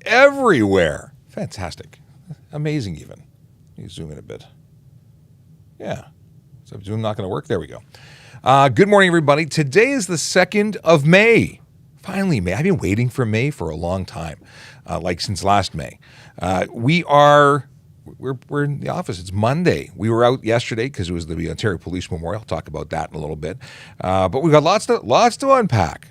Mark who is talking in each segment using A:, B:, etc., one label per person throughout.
A: everywhere. Fantastic. Amazing even. Let me zoom in a bit. Yeah. So Zoom not going to work? There we go. Good morning, everybody. Today is the 2nd of May. Finally, May. I've been waiting for May for a long time, like since last May. We're in the office. It's Monday. We were out yesterday because it was the Ontario Police Memorial. I'll talk about that in a little bit. But we've got lots to unpack.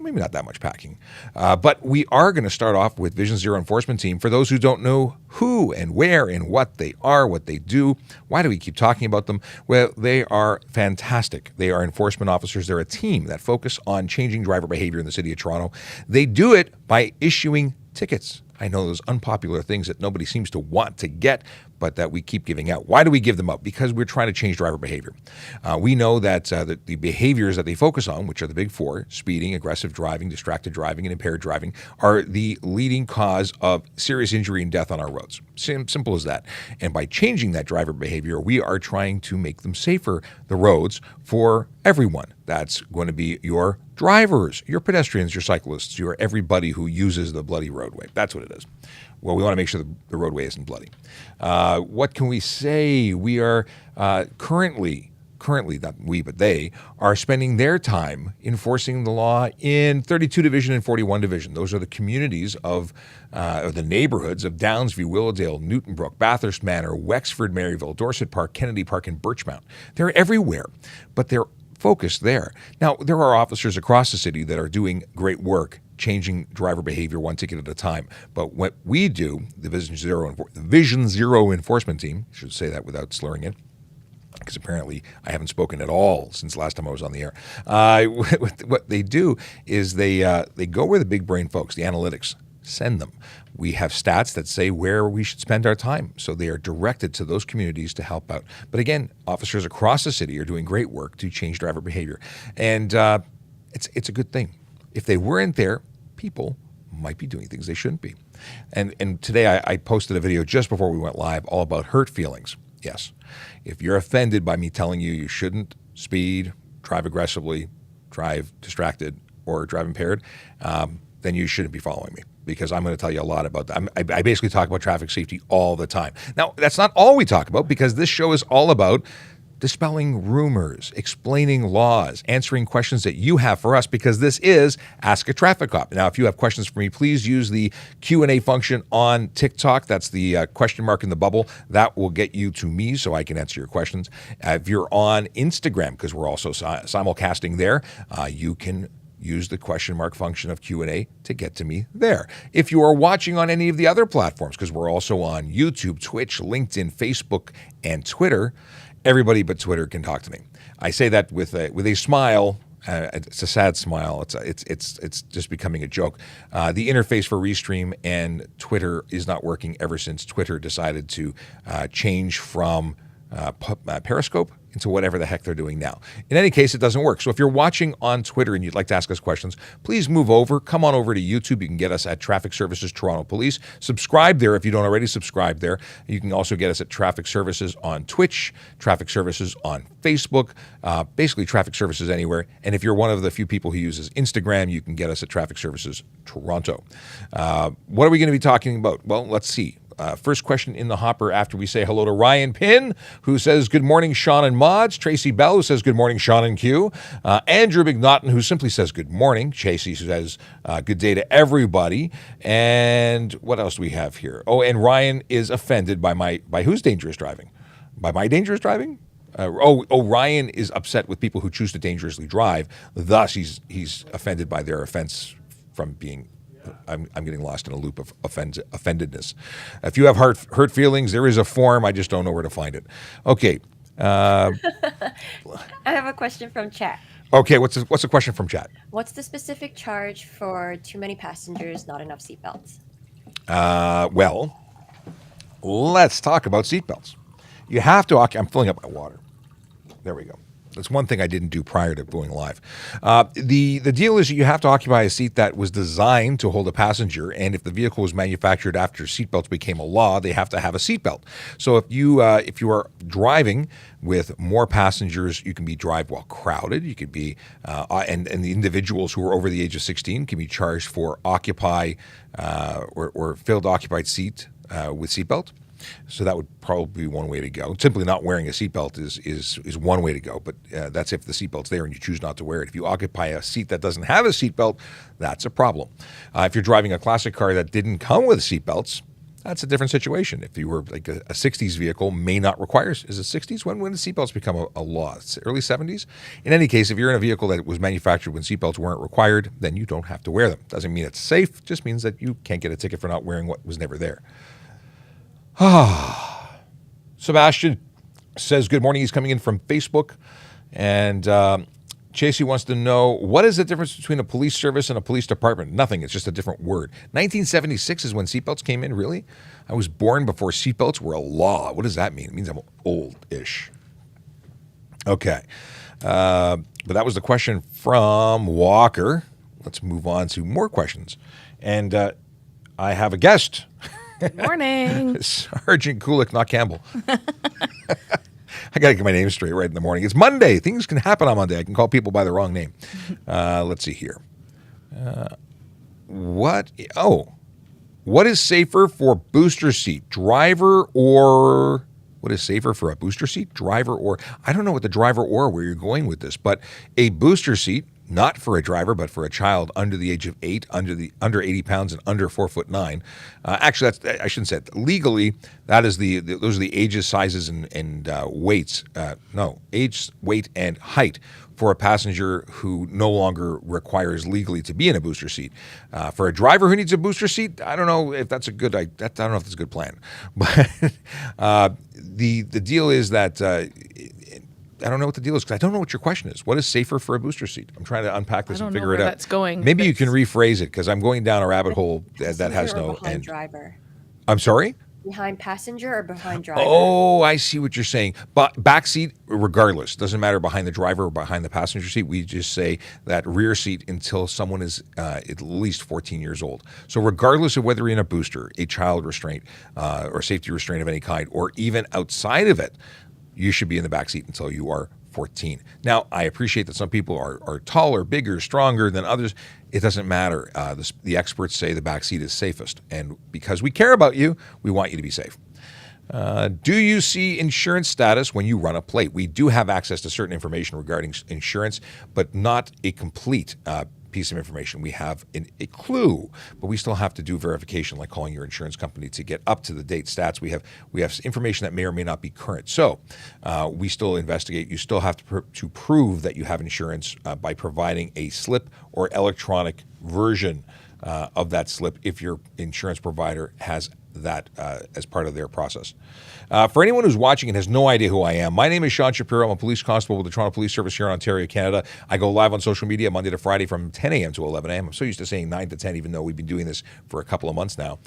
A: Maybe not that much packing. But we are going to start off with Vision Zero Enforcement Team. For those who don't know who and where and what they are, what they do, why do we keep talking about them? Well, they are fantastic. They are enforcement officers. They're a team that focus on changing driver behavior in the city of Toronto. They do it by issuing tickets. I know those unpopular things that nobody seems to want to get, but that we keep giving out. Why do we give them out? Because we're trying to change driver behavior. We know that the behaviors that they focus on, which are the big four, speeding, aggressive driving, distracted driving, and impaired driving, are the leading cause of serious injury and death on our roads. Simple as that. And by changing that driver behavior, we are trying to make them safer, the roads, for everyone. That's going to be your drivers, your pedestrians, your cyclists, your everybody who uses the bloody roadway. That's what it is. Well, we want to make sure the roadway isn't bloody. What can we say? We are currently, not we, but they, are spending their time enforcing the law in 32 Division and 41 Division. Those are the communities of the neighborhoods of Downsview, Willowdale, Newtonbrook, Bathurst Manor, Wexford, Maryville, Dorset Park, Kennedy Park, and Birchmount. They're everywhere, but they're focused there. Now, there are officers across the city that are doing great work changing driver behavior one ticket at a time. But what we do, the Vision Zero Enforcement Team, I should say that without slurring it, because apparently I haven't spoken at all since last time I was on the air. What they do is they go where the big brain folks, the analytics, send them. We have stats that say where we should spend our time. So they are directed to those communities to help out. But again, officers across the city are doing great work to change driver behavior. And it's a good thing. If they weren't there, people might be doing things they shouldn't be. And today I posted a video just before we went live all about hurt feelings. Yes. If you're offended by me telling you shouldn't speed, drive aggressively, drive distracted, or drive impaired, then you shouldn't be following me, because I'm going to tell you a lot about that. I basically talk about traffic safety all the time. Now, that's not all we talk about, because this show is all about dispelling rumors, explaining laws, answering questions that you have for us, because this is Ask a Traffic Cop. Now, if you have questions for me, please use the Q&A function on TikTok. That's the question mark in the bubble. That will get you to me so I can answer your questions. If you're on Instagram, because we're also simulcasting there, you can use the question mark function of Q&A to get to me there. If you are watching on any of the other platforms, because we're also on YouTube, Twitch, LinkedIn, Facebook, and Twitter, everybody but Twitter can talk to me. I say that with a smile. It's a sad smile. It's just becoming a joke. The interface for Restream and Twitter is not working ever since Twitter decided to change from Periscope into whatever the heck they're doing now. In any case, it doesn't work. So if you're watching on Twitter and you'd like to ask us questions, please move over. Come on over to YouTube. You can get us at Traffic Services Toronto Police. Subscribe there if you don't already subscribe there. You can also get us at Traffic Services on Twitch, Traffic Services on Facebook, basically Traffic Services anywhere. And if you're one of the few people who uses Instagram, you can get us at Traffic Services Toronto. What are we going to be talking about? Well, let's see. First question in the hopper after we say hello to Ryan Pinn, who says, good morning, Sean and Mods. Tracy Bell, who says, good morning, Sean and Q. Andrew McNaughton, who simply says, good morning. Tracy says, good day to everybody. And what else do we have here? Oh, and Ryan is offended by whose dangerous driving? By my dangerous driving? Ryan is upset with people who choose to dangerously drive. Thus, he's offended by their offense from being I'm getting lost in a loop of offendedness. If you have hurt feelings, there is a form. I just don't know where to find it. Okay.
B: I have a question from chat.
A: Okay, what's the question from chat?
B: What's the specific charge for too many passengers, not enough seatbelts?
A: Well, let's talk about seatbelts. You have to. I'm filling up my water. There we go. That's one thing I didn't do prior to going live. The deal is that you have to occupy a seat that was designed to hold a passenger, and if the vehicle was manufactured after seatbelts became a law, they have to have a seatbelt. So if you are driving with more passengers, you can be drive while crowded. You could be, and the individuals who are over the age of 16 can be charged for occupy or failed occupied seat with seatbelt. So that would probably be one way to go. Simply not wearing a seatbelt is one way to go, but that's if the seatbelt's there and you choose not to wear it. If you occupy a seat that doesn't have a seatbelt, that's a problem. If you're driving a classic car that didn't come with seatbelts, that's a different situation. If you were like a 60s vehicle, may not require, is it 60s? When did seatbelts become a law? It's early 70s? In any case, if you're in a vehicle that was manufactured when seatbelts weren't required, then you don't have to wear them. Doesn't mean it's safe, just means that you can't get a ticket for not wearing what was never there. Sebastian says, good morning. He's coming in from Facebook. And Chasey wants to know, what is the difference between a police service and a police department? Nothing. It's just a different word. 1976 is when seatbelts came in, really? I was born before seatbelts were a law. What does that mean? It means I'm old-ish. Okay. But that was the question from Walker. Let's move on to more questions. And I have a guest.
C: Good morning.
A: Sergeant Kulik, not Campbell. I got to get my name straight right in the morning. It's Monday. Things can happen on Monday. I can call people by the wrong name. Let's see here. What is safer for booster seat? Driver or... What is safer for a booster seat? Driver or... I don't know what the driver or where you're going with this, but a booster seat, not for a driver, but for a child under the age of 8, under 80 pounds and under 4'9". Actually, I shouldn't say it. Legally, that is those are the ages, sizes, and weights. Age, weight, and height for a passenger who no longer requires legally to be in a booster seat. For a driver who needs a booster seat, I don't know if that's a good. I don't know if that's a good plan. But the deal is that. I don't know what the deal is because I don't know what your question is. What is safer for a booster seat? I'm trying to unpack this and figure it out.
C: That's going.
A: Maybe you can rephrase it because I'm going down a rabbit hole that has no
B: behind
A: end.
B: Driver.
A: I'm sorry?
B: Behind passenger or behind driver?
A: Oh, I see what you're saying. But back seat, regardless, doesn't matter behind the driver or behind the passenger seat. We just say that rear seat until someone is at least 14 years old. So regardless of whether you're in a booster, a child restraint, or safety restraint of any kind, or even outside of it, you should be in the back seat until you are 14. Now, I appreciate that some people are taller, bigger, stronger than others. It doesn't matter. The experts say the back seat is safest. And because we care about you, we want you to be safe. Do you see insurance status when you run a plate? We do have access to certain information regarding insurance, but not a complete piece of information. We have a clue, but we still have to do verification, like calling your insurance company to get up to the date stats. We have information that may or may not be current. So we still investigate. You still have to prove that you have insurance by providing a slip or electronic version of that slip if your insurance provider has that as part of their process. For anyone who's watching and has no idea who I am, my name is Sean Shapiro. I'm a police constable with the Toronto Police Service here in Ontario, Canada. I go live on social media Monday to Friday from 10 a.m. to 11 a.m. I'm so used to saying 9 to 10, even though we've been doing this for a couple of months now,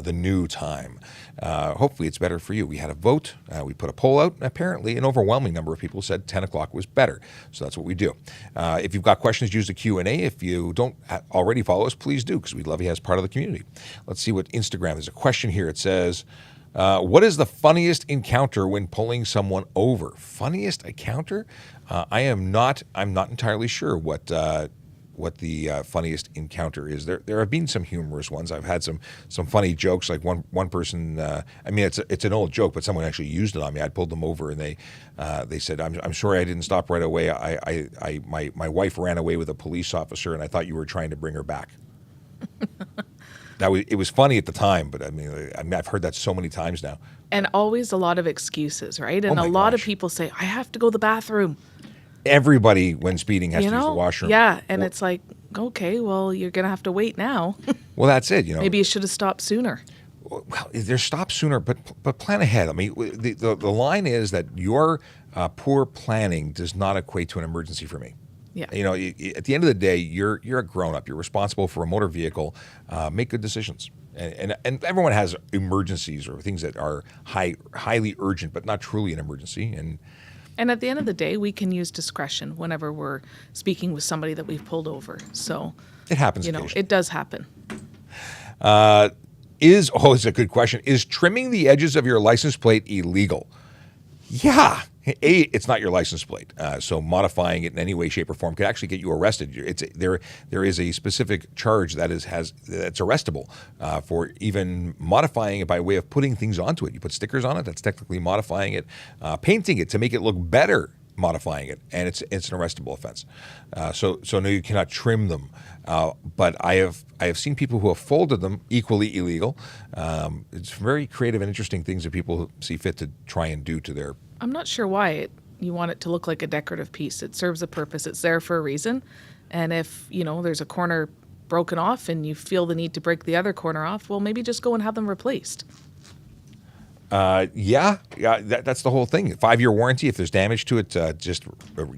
A: the new time. Hopefully it's better for you. We had a vote. We put a poll out. And apparently, an overwhelming number of people said 10 o'clock was better. So that's what we do. If you've got questions, use the Q&A. If you don't already follow us, please do, because we'd love you as part of the community. Let's see what Instagram. There's a question here. It says, what is the funniest encounter when pulling someone over? Funniest encounter? I'm not entirely sure what the funniest encounter is. There have been some humorous ones. I've had some funny jokes. Like one person, it's an old joke, but someone actually used it on me. I pulled them over, and they said, "I'm sorry, I didn't stop right away. My wife ran away with a police officer, and I thought you were trying to bring her back." It was funny at the time, but I've heard that so many times now.
C: And always a lot of excuses, right? And a lot of people say, I have to go to the bathroom.
A: Everybody, when speeding, has to use the washroom.
C: Yeah, and it's like, okay, well, you're going to have to wait now.
A: Well, that's it.
C: Maybe you should have stopped sooner.
A: Well, there's stop sooner, but plan ahead. I mean, the line is that your poor planning does not equate to an emergency for me.
C: Yeah.
A: At the end of the day, you're a grown-up. You're responsible for a motor vehicle. Make good decisions. And everyone has emergencies or things that are highly urgent, but not truly an emergency. And
C: And at the end of the day, we can use discretion whenever we're speaking with somebody that we've pulled over. So,
A: It happens occasionally.
C: it does happen.
A: It's a good question. Is trimming the edges of your license plate illegal? Yeah. It's not your license plate, so modifying it in any way, shape, or form could actually get you arrested. There is a specific charge that's arrestable for even modifying it by way of putting things onto it. You put stickers on it, that's technically modifying it. Painting it to make it look better, modifying it, and it's an arrestable offense. So no, you cannot trim them. But I have seen people who have folded them, equally illegal. It's very creative and interesting things that people see fit to try and do to their.
C: I'm not sure why you want it to look like a decorative piece. It serves a purpose. It's there for a reason. And if, there's a corner broken off and you feel the need to break the other corner off, well, maybe just go and have them replaced.
A: That's the whole thing. 5-year warranty. If there's damage to it, just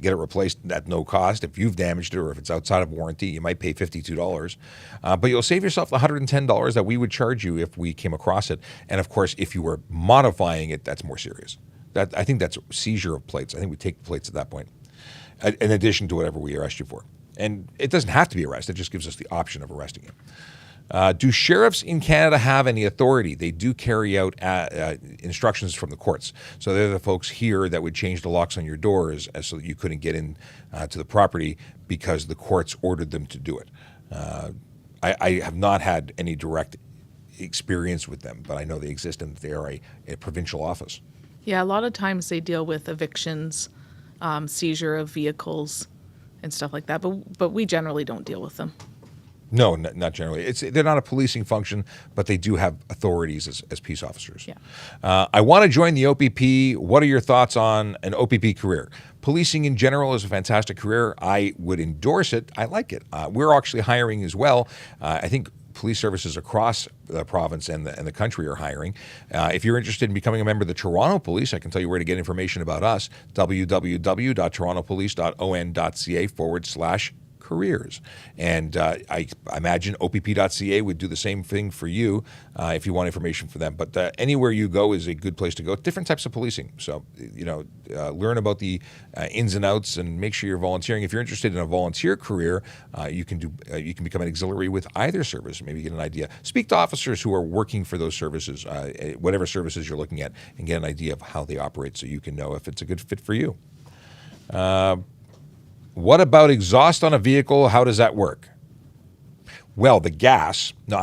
A: get it replaced at no cost. If you've damaged it or if it's outside of warranty, you might pay $52. But you'll save yourself the $110 that we would charge you if we came across it. And of course, if you were modifying it, that's more serious. I think that's seizure of plates. I think we take the plates at that point, in addition to whatever we arrest you for. And it doesn't have to be arrested. It just gives us the option of arresting you. Do sheriffs in Canada have any authority? They do carry out instructions from the courts. So they're the folks here that would change the locks on your doors so that you couldn't get in to the property because the courts ordered them to do it. I have not had any direct experience with them, but I know they exist and they are a provincial office.
C: Yeah, a lot of times they deal with evictions, seizure of vehicles, and stuff like that. But we generally don't deal with them.
A: No, not generally. They're not a policing function, but they do have authorities as peace officers.
C: Yeah.
A: I want to join the OPP. What are your thoughts on an OPP career? Policing in general is a fantastic career. I would endorse it. I like it. We're actually hiring as well. I think police services across the province and the country are hiring. If you're interested in becoming a member of the Toronto Police, I can tell you where to get information about us, www.torontopolice.on.ca/careers. And I imagine OPP.ca would do the same thing for you if you want information for them. But anywhere you go is a good place to go. Different types of policing. So, learn about the ins and outs and make sure you're volunteering. If you're interested in a volunteer career, you can become an auxiliary with either service. Maybe get an idea. Speak to officers who are working for those services, whatever services you're looking at, and get an idea of how they operate so you can know if it's a good fit for you. What about exhaust on a vehicle? How does that work? Well, the gas. No,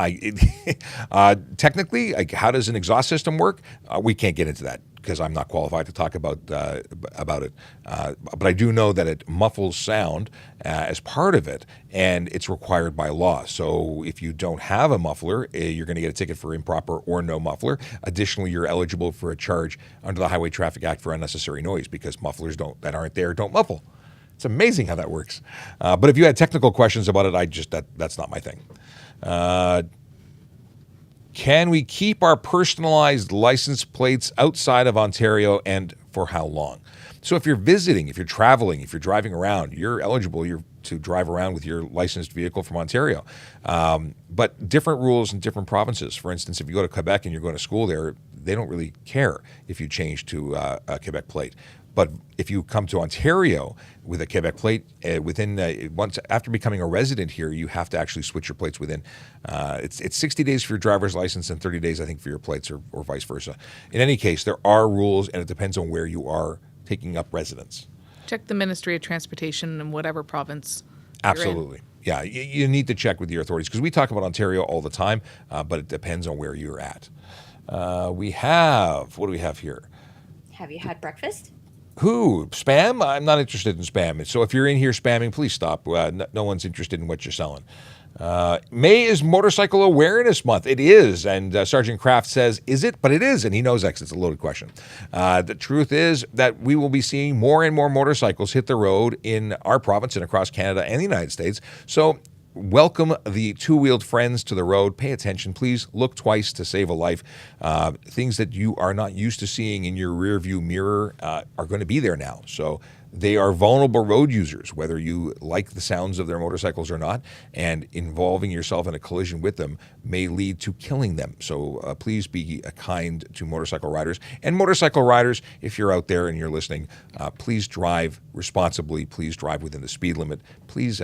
A: technically, how does an exhaust system work? We can't get into that because I'm not qualified to talk about it. But I do know that it muffles sound as part of it, and it's required by law. So if you don't have a muffler, you're going to get a ticket for improper or no muffler. Additionally, you're eligible for a charge under the Highway Traffic Act for unnecessary noise because mufflers that aren't there don't muffle. It's amazing how that works. But if you had technical questions about it, that's not my thing. Can we keep our personalized license plates outside of Ontario, and for how long? So if you're visiting, if you're traveling, if you're driving around, you're eligible to drive around with your licensed vehicle from Ontario. But different rules in different provinces. For instance, if you go to Quebec and you're going to school there, they don't really care if you change to a Quebec plate. But if you come to Ontario with a Quebec plate, once after becoming a resident here, you have to actually switch your plates within. It's 60 days for your driver's license and 30 days, I think, for your plates, or vice versa. In any case, there are rules, and it depends on where you are taking up residence.
C: Check the Ministry of Transportation in whatever province.
A: Absolutely. Yeah, you need to check with your authorities because we talk about Ontario all the time, but it depends on where you're at. What do we have here?
B: Have you had breakfast?
A: Who? Spam? I'm not interested in spam. So if you're in here spamming, please stop. No one's interested in what you're selling. May is Motorcycle Awareness Month. It is. And Sergeant Kraft says, is it? But it is. And he knows X. It's a loaded question. The truth is that we will be seeing more and more motorcycles hit the road in our province and across Canada and the United States. So welcome the two-wheeled friends to the road. Pay attention, please. Look twice to save a life. Things that you are not used to seeing in your rearview mirror are going to be there now. So They are vulnerable road users, whether you like the sounds of their motorcycles or not, and involving yourself in a collision with them may lead to killing them. So please be kind to motorcycle riders. And motorcycle riders, if you're out there and you're listening, please drive responsibly. Please drive within the speed limit. Please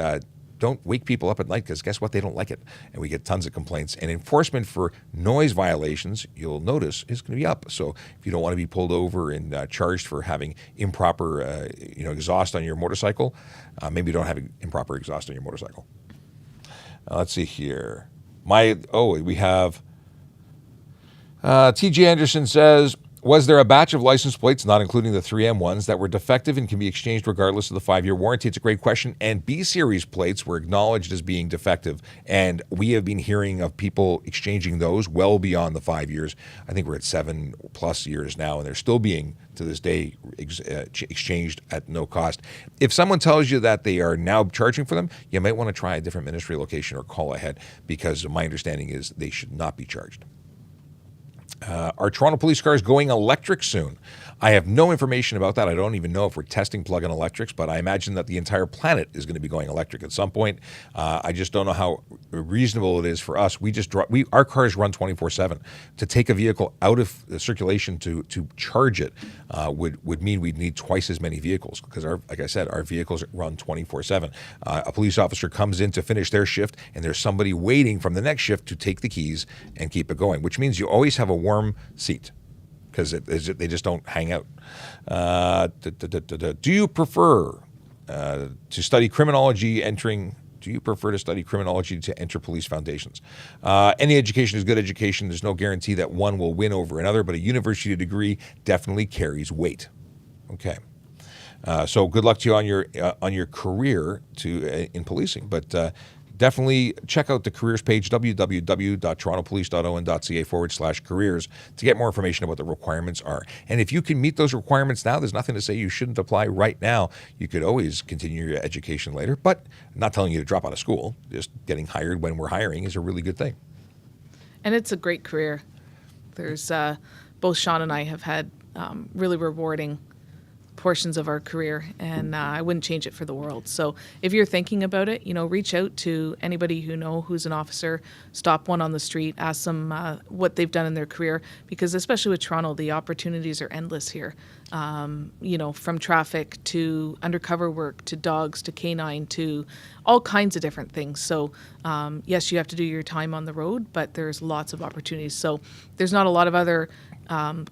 A: don't wake people up at night, because guess what? They don't like it. And we get tons of complaints. And enforcement for noise violations, you'll notice, is going to be up. So if you don't want to be pulled over and charged for having improper exhaust on your motorcycle, maybe don't have improper exhaust on your motorcycle. Let's see here. We have T.J. Anderson says, was there a batch of license plates, not including the 3M ones, that were defective and can be exchanged regardless of the 5-year warranty? It's a great question. And B-Series plates were acknowledged as being defective. And we have been hearing of people exchanging those well beyond the 5 years. I think we're at 7+ years now, and they're still being, to this day, exchanged at no cost. If someone tells you that they are now charging for them, you might want to try a different ministry location or call ahead, because my understanding is they should not be charged. Are Toronto police cars going electric soon? I have no information about that. I don't even know if we're testing plug-in electrics, but I imagine that the entire planet is going to be going electric at some point. I just don't know how reasonable it is for us. Our cars run 24/7. To take a vehicle out of circulation to charge it would mean we'd need twice as many vehicles, because like I said, our vehicles run 24/7. A police officer comes in to finish their shift, and there's somebody waiting from the next shift to take the keys and keep it going, which means you always have a warm seat, because they just don't hang out. Do you prefer to study criminology Do you prefer to study criminology to enter police foundations? Any education is good education. There's no guarantee that one will win over another, but a university degree definitely carries weight. Okay. So good luck to you on your career in policing, but definitely check out the careers page, www.torontopolice.on.ca/careers, to get more information about what the requirements are. And if you can meet those requirements now, there's nothing to say you shouldn't apply right now. You could always continue your education later, but I'm not telling you to drop out of school. Just getting hired when we're hiring is a really good thing.
C: And it's a great career. There's both Sean and I have had really rewarding portions of our career, and I wouldn't change it for the world. So if you're thinking about it, reach out to anybody you know who's an officer, stop one on the street, ask them what they've done in their career, because especially with Toronto, the opportunities are endless here. From traffic to undercover work to dogs to canine to all kinds of different things. So yes, you have to do your time on the road, but there's lots of opportunities. So there's not a lot of other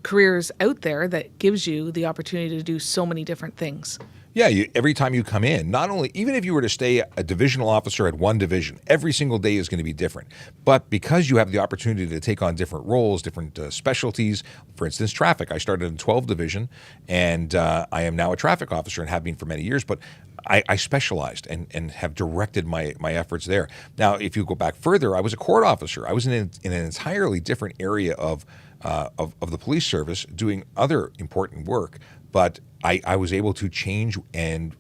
C: careers out there that gives you the opportunity to do so many different things.
A: Yeah, every time you come in, not only, even if you were to stay a divisional officer at one division, every single day is going to be different. But because you have the opportunity to take on different roles, different specialties, for instance, traffic. I started in 12th Division, and I am now a traffic officer and have been for many years, but I specialized and have directed my efforts there. Now, if you go back further, I was a court officer. I was in an entirely different area of the police service doing other important work, but I was able to change and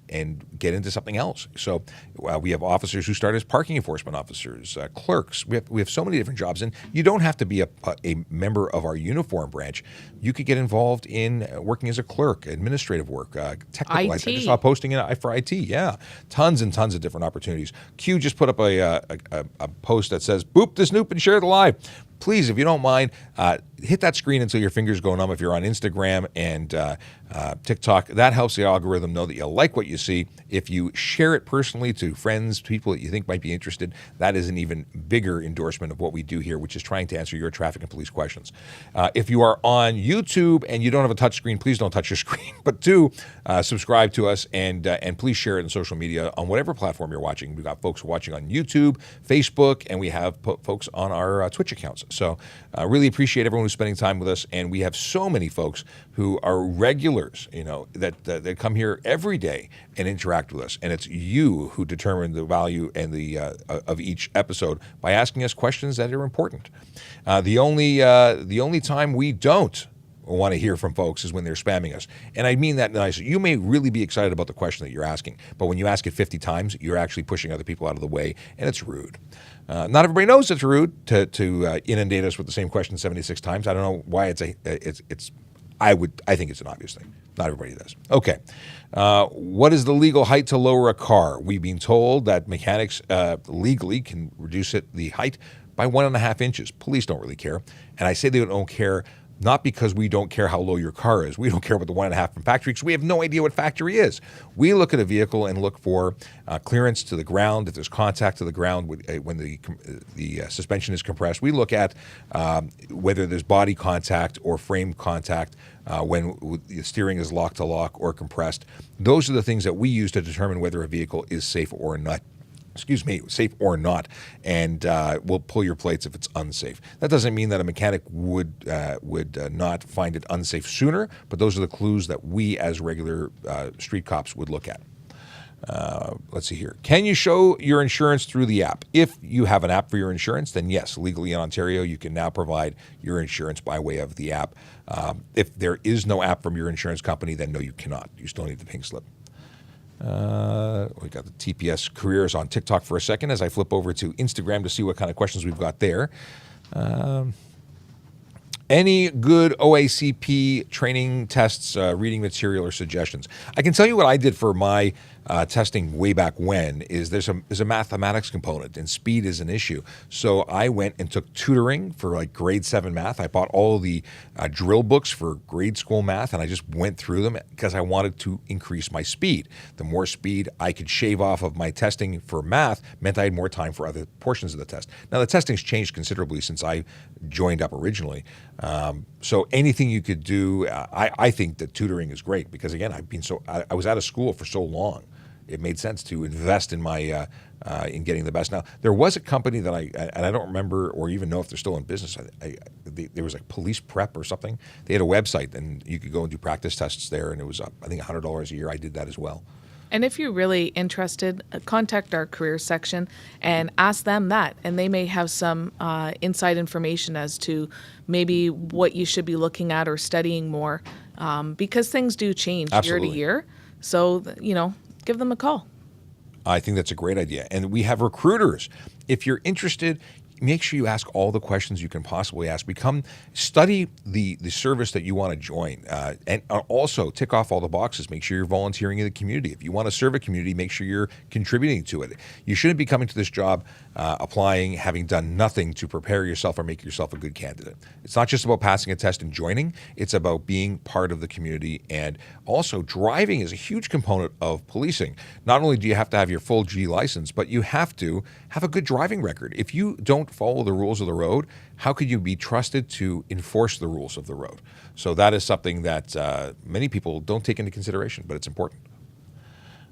A: get into something else. So we have officers who start as parking enforcement officers, clerks. We have so many different jobs, and you don't have to be a member of our uniform branch. You could get involved in working as a clerk, administrative work, technical.
C: IT.
A: I just saw a posting for IT. Yeah, tons and tons of different opportunities. Q just put up a post that says, "Boop the snoop and share the live." Please, if you don't mind, hit that screen until your fingers go numb if you're on Instagram and TikTok. That helps the algorithm know that you like what you see. If you share it personally to friends, people that you think might be interested, that is an even bigger endorsement of what we do here, which is trying to answer your traffic and police questions. If you are on YouTube and you don't have a touch screen, please don't touch your screen, but do subscribe to us and please share it in social media on whatever platform you're watching. We've got folks watching on YouTube, Facebook, and we have folks on our Twitch accounts. So really appreciate everyone who's spending time with us, and we have so many folks who are regulars, that come here every day and interact with us. And it's you who determine the value and the of each episode by asking us questions that are important. The only time we don't want to hear from folks is when they're spamming us. And I mean that nicely. You may really be excited about the question that you're asking, but when you ask it 50 times, you're actually pushing other people out of the way, and it's rude. Not everybody knows it's rude to inundate us with the same question 76 times. I don't know why it's I think it's an obvious thing. Not everybody does. Okay. What is the legal height to lower a car? We've been told that mechanics legally can reduce the height by 1.5 inches. Police don't really care. And I say they don't care not because we don't care how low your car is. We don't care about the 1.5 from factory because we have no idea what factory is. We look at a vehicle and look for clearance to the ground. If there's contact to the ground when the suspension is compressed, we look at whether there's body contact or frame contact when the steering is lock to lock or compressed. Those are the things that we use to determine whether a vehicle is safe or not. Safe or not, and we'll pull your plates if it's unsafe. That doesn't mean that a mechanic would not find it unsafe sooner, but those are the clues that we as regular street cops would look at. Let's see here. Can you show your insurance through the app? If you have an app for your insurance, then yes, legally in Ontario, you can now provide your insurance by way of the app. If there is no app from your insurance company, then no, you cannot. You still need the pink slip. We got the TPS careers on TikTok for a second as I flip over to Instagram to see what kind of questions we've got there. Any good OACP training tests, reading material, or suggestions? I can tell you what I did for my testing way back when is there's a mathematics component and speed is an issue. So I went and took tutoring for like grade 7 math. I bought all the drill books for grade school math and I just went through them because I wanted to increase my speed. The more speed I could shave off of my testing for math meant I had more time for other portions of the test. Now the testing's changed considerably since I joined up originally. So anything you could do, I think that tutoring is great because again, I was out of school for so long. It made sense to invest in my in getting the best. Now there was a company that I don't remember or even know if they're still in business. There was like Police Prep or something. They had a website and you could go and do practice tests there, and it was I think $100 a year. I did that as well.
C: And if you're really interested, contact our careers section and ask them that. And they may have some inside information as to maybe what you should be looking at or studying more because things do change
A: Absolutely.
C: year to year. So, give them a call.
A: I think that's a great idea. And we have recruiters. If you're interested, make sure you ask all the questions you can possibly ask. Study the service that you want to join. And also tick off all the boxes. Make sure you're volunteering in the community. If you want to serve a community, make sure you're contributing to it. You shouldn't be coming to this job applying, having done nothing to prepare yourself or make yourself a good candidate. It's not just about passing a test and joining. It's about being part of the community. And also driving is a huge component of policing. Not only do you have to have your full G license, but you have to have a good driving record. If you don't follow the rules of the road, how could you be trusted to enforce the rules of the road? So that is something that many people don't take into consideration, but it's important.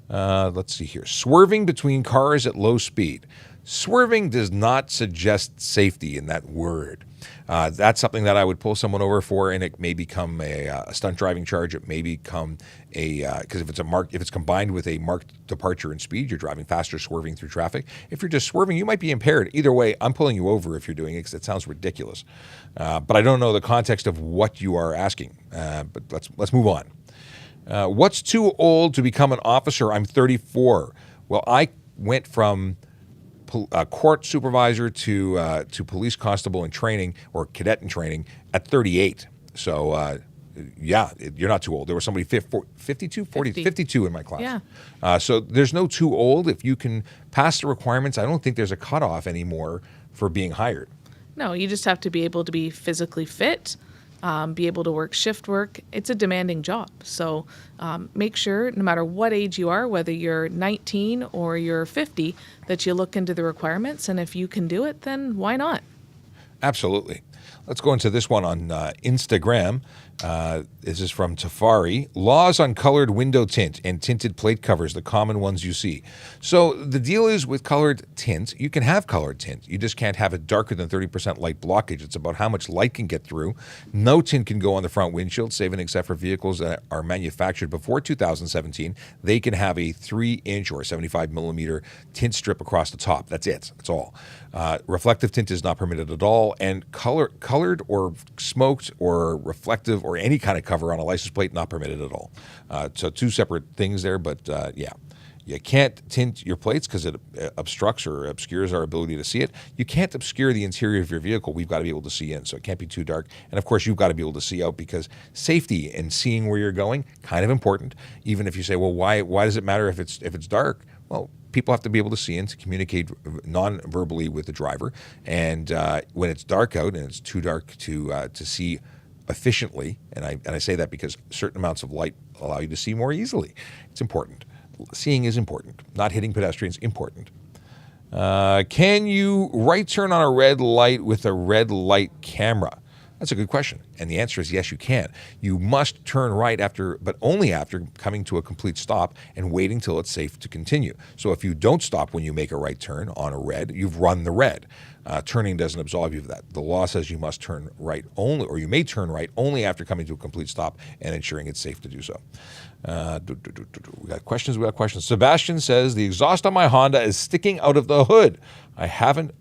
A: Let's see here. Swerving between cars at low speed. Swerving does not suggest safety in that word. That's something that I would pull someone over for, and it may become a stunt driving charge. It may become because if it's combined with a marked departure in speed, you're driving faster, swerving through traffic. If you're just swerving, you might be impaired. Either way, I'm pulling you over if you're doing it because it sounds ridiculous. But I don't know the context of what you are asking. But let's move on. What's too old to become an officer? I'm 34. Well, I went from court supervisor to police constable in training or cadet in training at 38. So you're not too old. There was somebody 52 in my class.
C: Yeah.
A: So there's no too old. If you can pass the requirements, I don't think there's a cutoff anymore for being hired.
C: No, you just have to be able to be physically fit, be able to work shift work. It's a demanding job. So make sure, no matter what age you are, whether you're 19 or you're 50, that you look into the requirements. And if you can do it, then why not?
A: Absolutely. Let's go into this one on Instagram. This is from Tafari. Laws on colored window tint and tinted plate covers, the common ones you see. So the deal is with colored tint, you can have colored tint. You just can't have it darker than 30% light blockage. It's about how much light can get through. No tint can go on the front windshield, save and except for vehicles that are manufactured before 2017. They can have a 3-inch or 75 millimeter tint strip across the top. That's it. That's all. Reflective tint is not permitted at all. And colored or smoked or reflective or any kind of cover on a license plate, not permitted at all. So two separate things there, but yeah. You can't tint your plates because it obstructs or obscures our ability to see it. You can't obscure the interior of your vehicle. We've got to be able to see in, so it can't be too dark. And of course, you've got to be able to see out, because safety and seeing where you're going, kind of important. Even if you say, well, why does it matter if it's dark? Well, people have to be able to see and to communicate non-verbally with the driver. And when it's dark out and it's too dark to see efficiently, and I say that because certain amounts of light allow you to see more easily. It's important. Seeing is important. Not hitting pedestrians, important. Can you right turn on a red light with a red light camera? That's a good question. And the answer is yes, you can. You must turn right after, but only after coming to a complete stop and waiting till it's safe to continue. So if you don't stop when you make a right turn on a red, you've run the red. Turning doesn't absolve you of that. The law says you must turn right only, or you may turn right only after coming to a complete stop and ensuring it's safe to do so. We got questions. Sebastian says, the exhaust on my Honda is sticking out of the hood. I haven't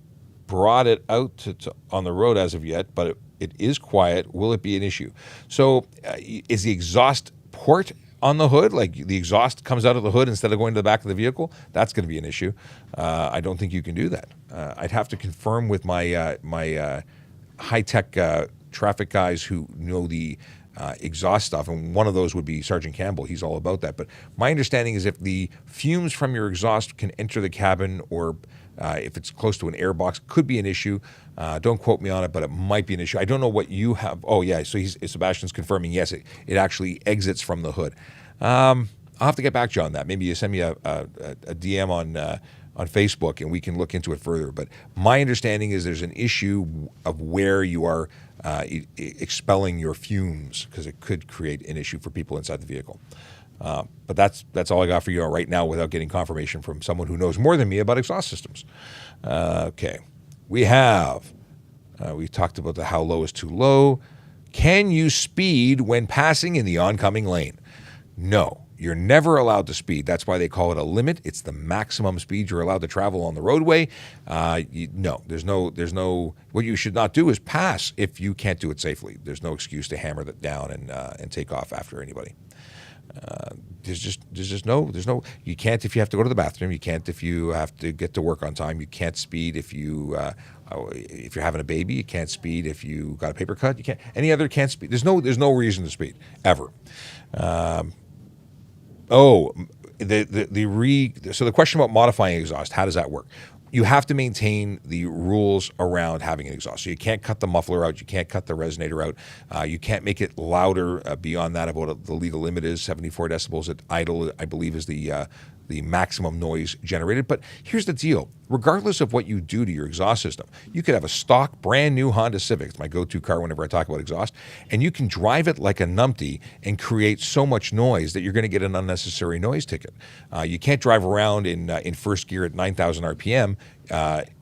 A: brought it out on the road as of yet, but it is quiet. Will it be an issue? So is the exhaust port on the hood, like the exhaust comes out of the hood instead of going to the back of the vehicle? That's going to be an issue. I don't think you can do that. I'd have to confirm with my high-tech traffic guys who know the exhaust stuff, and one of those would be Sergeant Campbell. He's all about that. But my understanding is if the fumes from your exhaust can enter the cabin, or if it's close to an air box, could be an issue. Don't quote me on it, but it might be an issue. I don't know what you have. Oh, yeah, so Sebastian's confirming, yes, it actually exits from the hood. I'll have to get back to you on that. Maybe you send me a DM on Facebook, and we can look into it further. But my understanding is there's an issue of where you are expelling your fumes, because it could create an issue for people inside the vehicle. But that's all I got for you right now, without getting confirmation from someone who knows more than me about exhaust systems. Okay. We talked about the how low is too low. Can you speed when passing in the oncoming lane? No. You're never allowed to speed. That's why they call it a limit. It's the maximum speed you're allowed to travel on the roadway. No, there's no. What you should not do is pass if you can't do it safely. There's no excuse to hammer that down and take off after anybody. There's no. You can't if you have to go to the bathroom. You can't if you have to get to work on time. You can't speed if you're having a baby. You can't speed if you got a paper cut. You can't. Any other can't speed. There's no reason to speed ever. So the question about modifying exhaust, how does that work? You have to maintain the rules around having an exhaust. So you can't cut the muffler out. You can't cut the resonator out. You can't make it louder beyond that of what the legal limit is. 74 decibels at idle, I believe, is the maximum noise generated. But here's the deal. Regardless of what you do to your exhaust system, you could have a stock, brand new Honda Civic. It's my go-to car whenever I talk about exhaust. And you can drive it like a numpty and create so much noise that you're going to get an unnecessary noise ticket. You can't drive around in first gear at 9,000 RPM.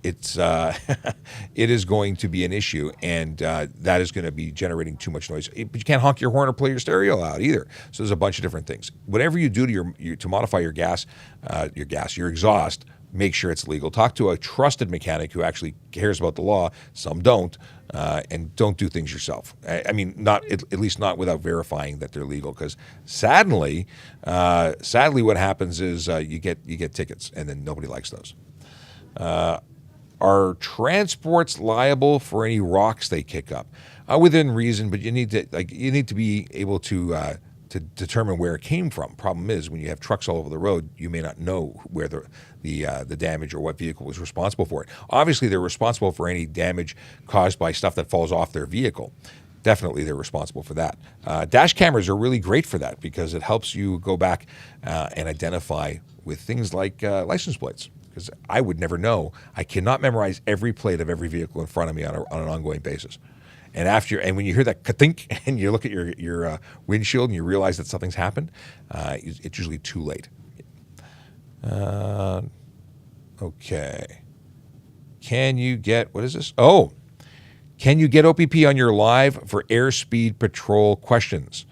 A: It is going to be an issue, and that is going to be generating too much noise. But you can't honk your horn or play your stereo out either. So there's a bunch of different things. Whatever you do to modify your exhaust, make sure it's legal. Talk to a trusted mechanic who actually cares about the law. Some don't, and don't do things yourself. I mean, not at least not without verifying that they're legal. Because sadly, what happens is you get tickets, and then nobody likes those. Are transports liable for any rocks they kick up? Within reason, but you need to be able to determine where it came from. Problem is, when you have trucks all over the road, you may not know where the damage or what vehicle was responsible for it. Obviously, they're responsible for any damage caused by stuff that falls off their vehicle. Definitely, they're responsible for that. Dash cameras are really great for that, because it helps you go back and identify with things like license plates. Because I would never know. I cannot memorize every plate of every vehicle in front of me on an ongoing basis. And when you hear that ka-tink and you look at your windshield and you realize that something's happened, it's usually too late. Okay. Can you get, what is this? Can you get OPP on your live for airspeed patrol questions?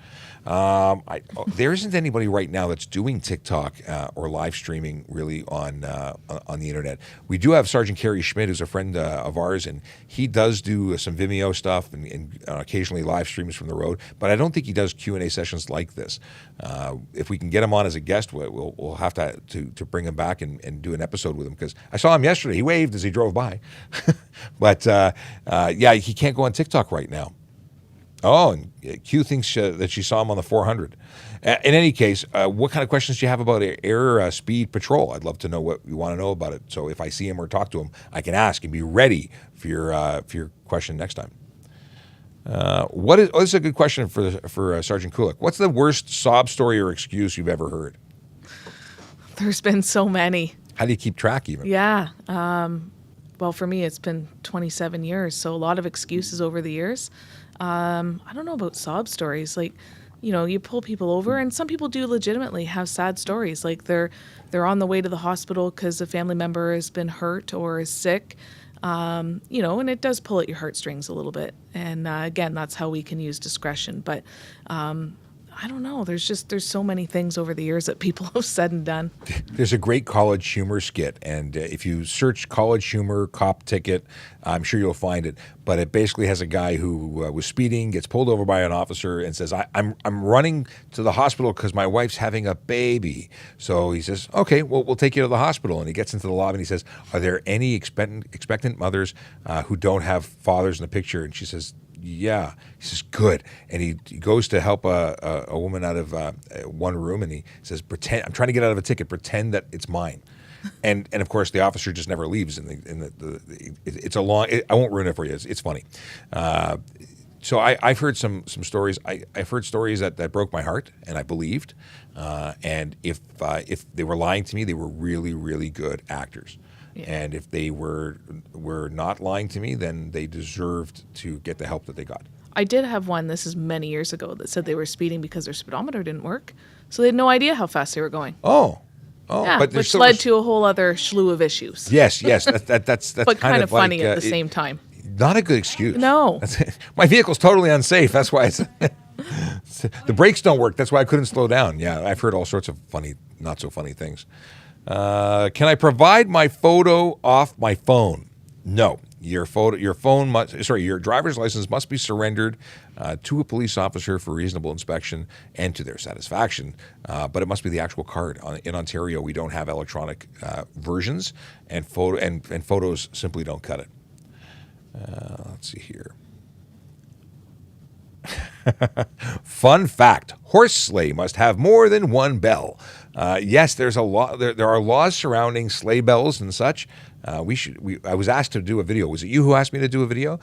A: There isn't anybody right now that's doing TikTok or live streaming really on the internet. We do have Sergeant Kerry Schmidt, who's a friend of ours, and he does do some Vimeo stuff and occasionally live streams from the road. But I don't think he does Q&A sessions like this. If we can get him on as a guest, we'll have to bring him back and do an episode with him, because I saw him yesterday. He waved as he drove by, but yeah, he can't go on TikTok right now. Oh, and Q thinks that she saw him on the 400. In any case, what kind of questions do you have about air speed patrol? I'd love to know what you want to know about it. So if I see him or talk to him, I can ask and be ready for your question next time. This is a good question for Sergeant Kulik. What's the worst sob story or excuse you've ever heard?
C: There's been so many.
A: How do you keep track even?
C: Yeah. Well, for me, it's been 27 years, so a lot of excuses over the years. I don't know about sob stories. Like, you pull people over, and some people do legitimately have sad stories. Like they're on the way to the hospital because a family member has been hurt or is sick. And it does pull at your heartstrings a little bit. And again, that's how we can use discretion. But I don't know. There's so many things over the years that people have said and done.
A: There's a great College Humor skit, and if you search College Humor cop ticket, I'm sure you'll find it. But it basically has a guy who was speeding, gets pulled over by an officer, and says, "I'm running to the hospital because my wife's having a baby." So he says, "Okay, well, we'll take you to the hospital." And he gets into the lobby and he says, "Are there any expectant mothers who don't have fathers in the picture?" And she says, "Yeah." He says, "Good." And he goes to help a woman out of one room, and he says, "Pretend I'm trying to get out of a ticket. Pretend that it's mine." And of course, the officer just never leaves. It's a long. I won't ruin it for you. It's funny. So I've heard some stories. I've heard stories that broke my heart, and I believed. And if they were lying to me, they were really, really good actors. Yeah. And if they were not lying to me, then they deserved to get the help that they got.
C: I did have one, this is many years ago, that said they were speeding because their speedometer didn't work. So they had no idea how fast they were going.
A: Oh,
C: yeah,
A: but
C: which led to a whole other slew of issues.
A: Yes, that's
C: but kind of funny
A: like,
C: at the same time.
A: Not a good excuse.
C: No.
A: My vehicle's totally unsafe. That's why the brakes don't work. That's why I couldn't slow down. Yeah, I've heard all sorts of funny, not so funny things. Can I provide my photo off my phone? No. Your driver's license must be surrendered to a police officer for reasonable inspection and to their satisfaction. But it must be the actual card. In Ontario, we don't have electronic versions, and photos simply don't cut it. Let's see here. Fun fact: horse sleigh must have more than one bell. Yes, there's a law. There are laws surrounding sleigh bells and such. I was asked to do a video. Was it you who asked me to do a video?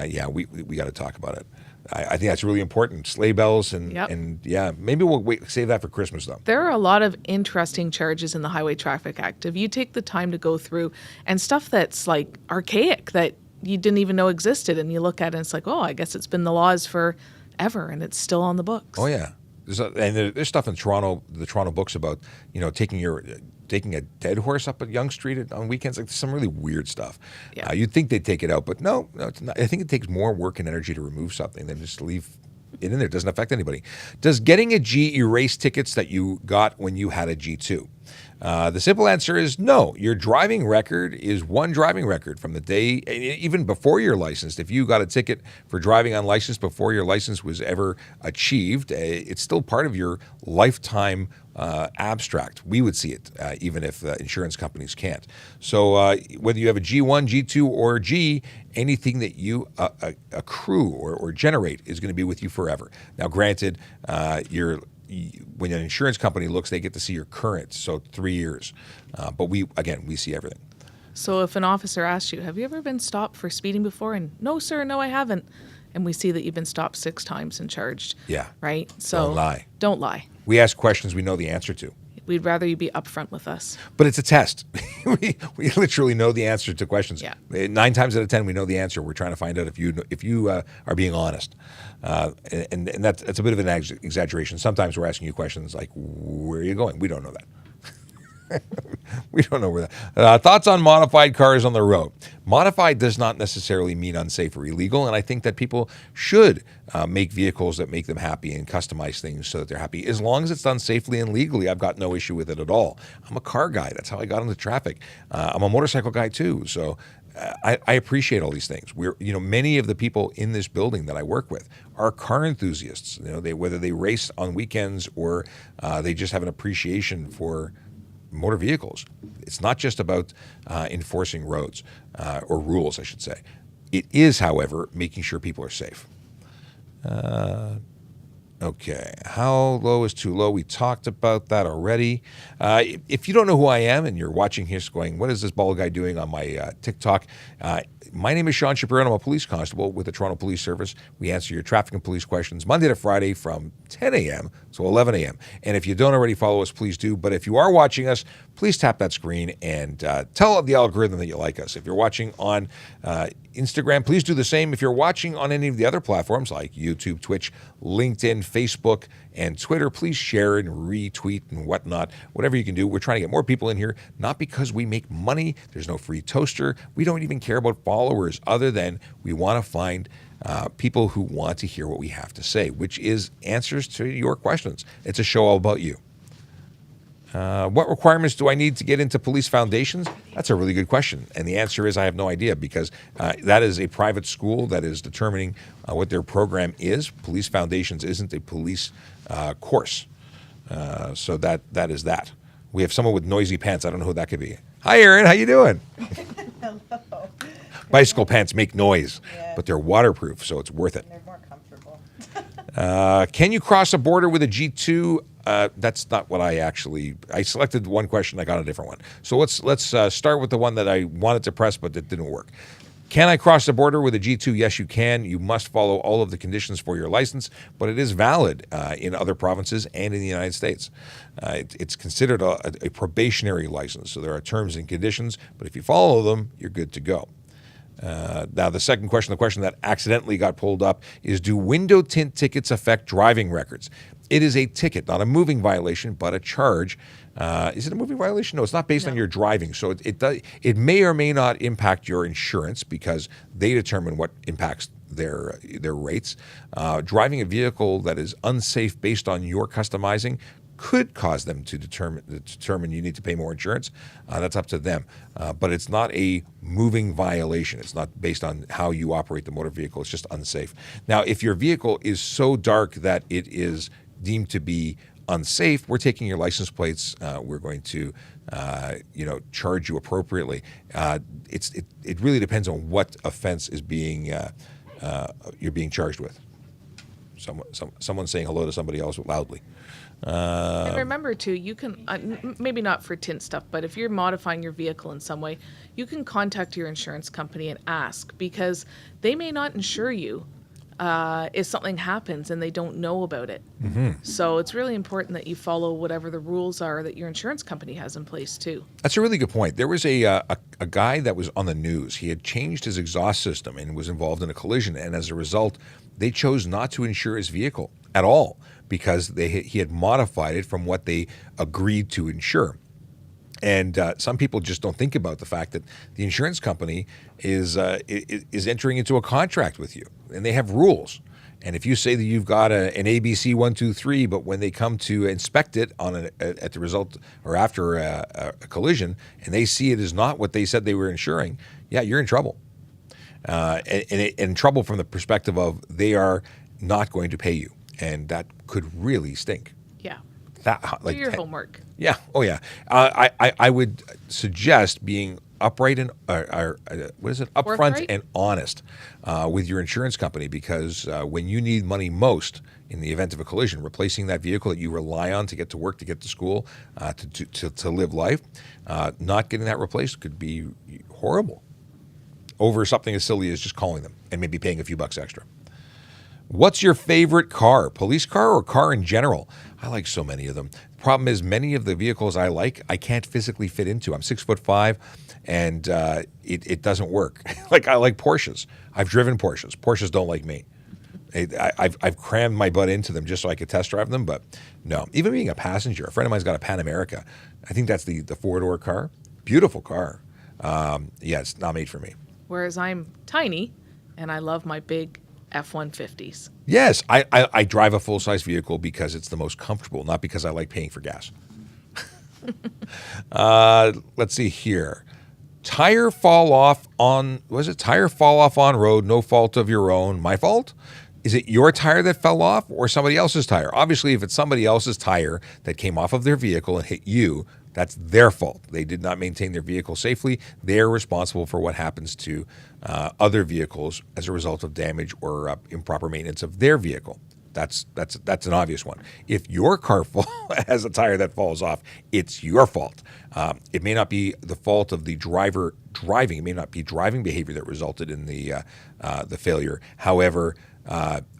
A: Yeah, we got to talk about it. I think that's really important. Sleigh bells and yeah, maybe we'll save that for Christmas though.
C: There are a lot of interesting charges in the Highway Traffic Act. If you take the time to go through, and stuff that's like archaic that you didn't even know existed, and you look at it and it's like, oh, I guess it's been the laws forever and it's still on the books.
A: Oh yeah. There's stuff in Toronto, the Toronto books about, taking a dead horse up at Yonge Street on weekends. Like some really weird stuff. Yeah. You'd think they'd take it out, but no, it's not. I think it takes more work and energy to remove something than just leave it in there. It doesn't affect anybody. Does getting a G erase tickets that you got when you had a G2? The simple answer is no. Your driving record is one driving record from the day, even before you're licensed. If you got a ticket for driving unlicensed before your license was ever achieved, it's still part of your lifetime abstract. We would see it, even if insurance companies can't. So whether you have a G1, G2, or G, anything that you accrue or generate is going to be with you forever. Now, granted, when an insurance company looks, they get to see your current, so 3 years. But we see everything.
C: So if an officer asks you, have you ever been stopped for speeding before? And no, sir, no, I haven't. And we see that you've been stopped 6 times and charged.
A: Yeah.
C: Right? So
A: don't lie.
C: Don't lie.
A: We ask questions we know the answer to.
C: We'd rather you be upfront with us. But
A: it's a test. we literally know the answer to questions.
C: Yeah.
A: 9 times out of 10, we know the answer. We're trying to find out if you are being honest. And that's a bit of an exaggeration. Sometimes we're asking you questions like, where are you going? We don't know We don't know where that. Thoughts on modified cars on the road? Modified does not necessarily mean unsafe or illegal, and I think that people should make vehicles that make them happy and customize things so that they're happy. As long as it's done safely and legally, I've got no issue with it at all. I'm a car guy. That's how I got into traffic. I'm a motorcycle guy too, so I appreciate all these things. Many of the people in this building that I work with are car enthusiasts. Whether they race on weekends or they just have an appreciation for motor vehicles. It's not just about enforcing roads or rules, I should say. It is, however, making sure people are safe. Okay, how low is too low? We talked about that already. If you don't know who I am and you're watching here going, what is this bald guy doing on my TikTok? My name is Sean Shapiro, and I'm a police constable with the Toronto Police Service. We answer your traffic and police questions Monday to Friday from 10 a.m. to 11 a.m. And if you don't already follow us, please do. But if you are watching us, please tap that screen and tell the algorithm that you like us. If you're watching on Instagram, please do the same. If you're watching on any of the other platforms like YouTube, Twitch, LinkedIn, Facebook, and Twitter, please share and retweet and whatnot, whatever you can do. We're trying to get more people in here, not because we make money. There's no free toaster. We don't even care about followers other than we want to find people who want to hear what we have to say, which is answers to your questions. It's a show all about you. What requirements do I need to get into police foundations? That's a really good question. And the answer is I have no idea, because that is a private school that is determining what their program is. Police foundations isn't a police course. So that is that. We have someone with noisy pants. I don't know who that could be. Hi, Erin. How you doing?
D: Hello.
A: Bicycle pants make noise,
D: Yeah.
A: but they're waterproof, so it's worth it.
D: They're more comfortable.
A: Can you cross a border with a G2? That's not what I selected one question, I got a different one. So let's start with the one that I wanted to press, but it didn't work. Can I cross the border with a G2? Yes, you can. You must follow all of the conditions for your license, but it is valid in other provinces and in the United States. It's considered a probationary license, so there are terms and conditions, but if you follow them, you're good to go. Now, the second question, the question that accidentally got pulled up, is do window tint tickets affect driving records? It is a ticket, not a moving violation, but a charge. Is it a moving violation? No, it's not based on your driving. So it may or may not impact your insurance because they determine what impacts their rates. Driving a vehicle that is unsafe based on your customizing could cause them to determine you need to pay more insurance. That's up to them. But it's not a moving violation. It's not based on how you operate the motor vehicle. It's just unsafe. Now, if your vehicle is so dark that it is deemed to be unsafe, we're taking your license plates. We're going to, charge you appropriately. It really depends on what offense is you're being charged with. Someone's saying hello to somebody else loudly.
C: And remember too, you can, maybe not for tint stuff, but if you're modifying your vehicle in some way, you can contact your insurance company and ask, because they may not insure you if something happens and they don't know about it. Mm-hmm. So it's really important that you follow whatever the rules are that your insurance company has in place too.
A: That's a really good point. There was a guy that was on the news. He had changed his exhaust system and was involved in a collision, and as a result, they chose not to insure his vehicle at all because he had modified it from what they agreed to insure. And some people just don't think about the fact that the insurance company is entering into a contract with you, and they have rules. And if you say that you've got an ABC 123, but when they come to inspect it at the result or after a collision, and they see it is not what they said they were insuring, yeah, you're in trouble. And in trouble from the perspective of they are not going to pay you, and that could really stink.
C: Yeah.
A: That,
C: Do your homework.
A: Yeah. Oh, yeah. I would suggest being upright and upfront
C: Forthright?
A: and honest with your insurance company, because when you need money most in the event of a collision, replacing that vehicle that you rely on to get to work, to get to school, to live life, not getting that replaced could be horrible over something as silly as just calling them and maybe paying a few bucks extra. What's your favorite car? Police car or car in general? I like so many of them. Problem is, many of the vehicles I like, I can't physically fit into. I'm 6'5", and it doesn't work. Like, I like Porsches. I've driven Porsches. Porsches don't like me. I've crammed my butt into them just so I could test drive them, but no. Even being a passenger, a friend of mine's got a Pan America. I think that's the four-door car. Beautiful car. Yeah, it's not made for me.
C: Whereas I'm tiny, and I love my big F-150s.
A: Yes, I drive a full-size vehicle because it's the most comfortable, not because I like paying for gas. Let's see here. Tire fall off on road, no fault of your own. My fault? Is it your tire that fell off or somebody else's tire? Obviously, if it's somebody else's tire that came off of their vehicle and hit you, that's their fault. They did not maintain their vehicle safely. They're responsible for what happens to other vehicles as a result of damage or improper maintenance of their vehicle. That's an obvious one. If your car has a tire that falls off, it's your fault. It may not be the fault of the driver driving. It may not be driving behavior that resulted in the failure. However,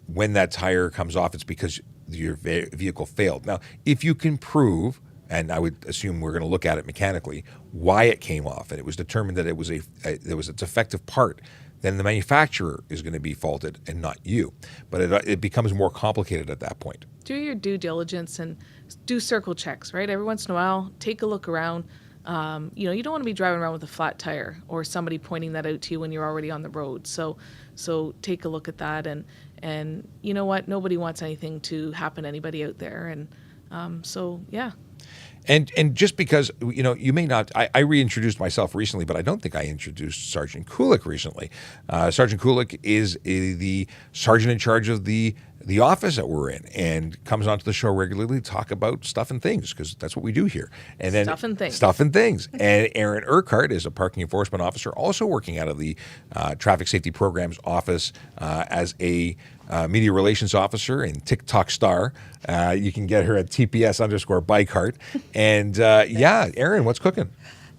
A: when that tire comes off, it's because your vehicle failed. Now, if you can prove, and I would assume we're going to look at it mechanically, why it came off, and it was determined that it was a defective part, then the manufacturer is going to be faulted and not you. But it becomes more complicated at that point.
C: Do your due diligence and do circle checks, right? Every once in a while, take a look around. You don't want to be driving around with a flat tire or somebody pointing that out to you when you're already on the road. So take a look at that, and you know what? Nobody wants anything to happen to anybody out there, and yeah.
A: And just because, you may not, I reintroduced myself recently, but I don't think I introduced Sergeant Kulik recently. Sergeant Kulik is the sergeant in charge of the office that we're in, and comes onto the show regularly to talk about stuff and things, because that's what we do here. And then Stuff and things. And Aaron Urquhart is a parking enforcement officer, also working out of the Traffic Safety Programs office as a media relations officer and TikTok star. You can get her at TPS_bikeheart. And Aaron, what's cooking?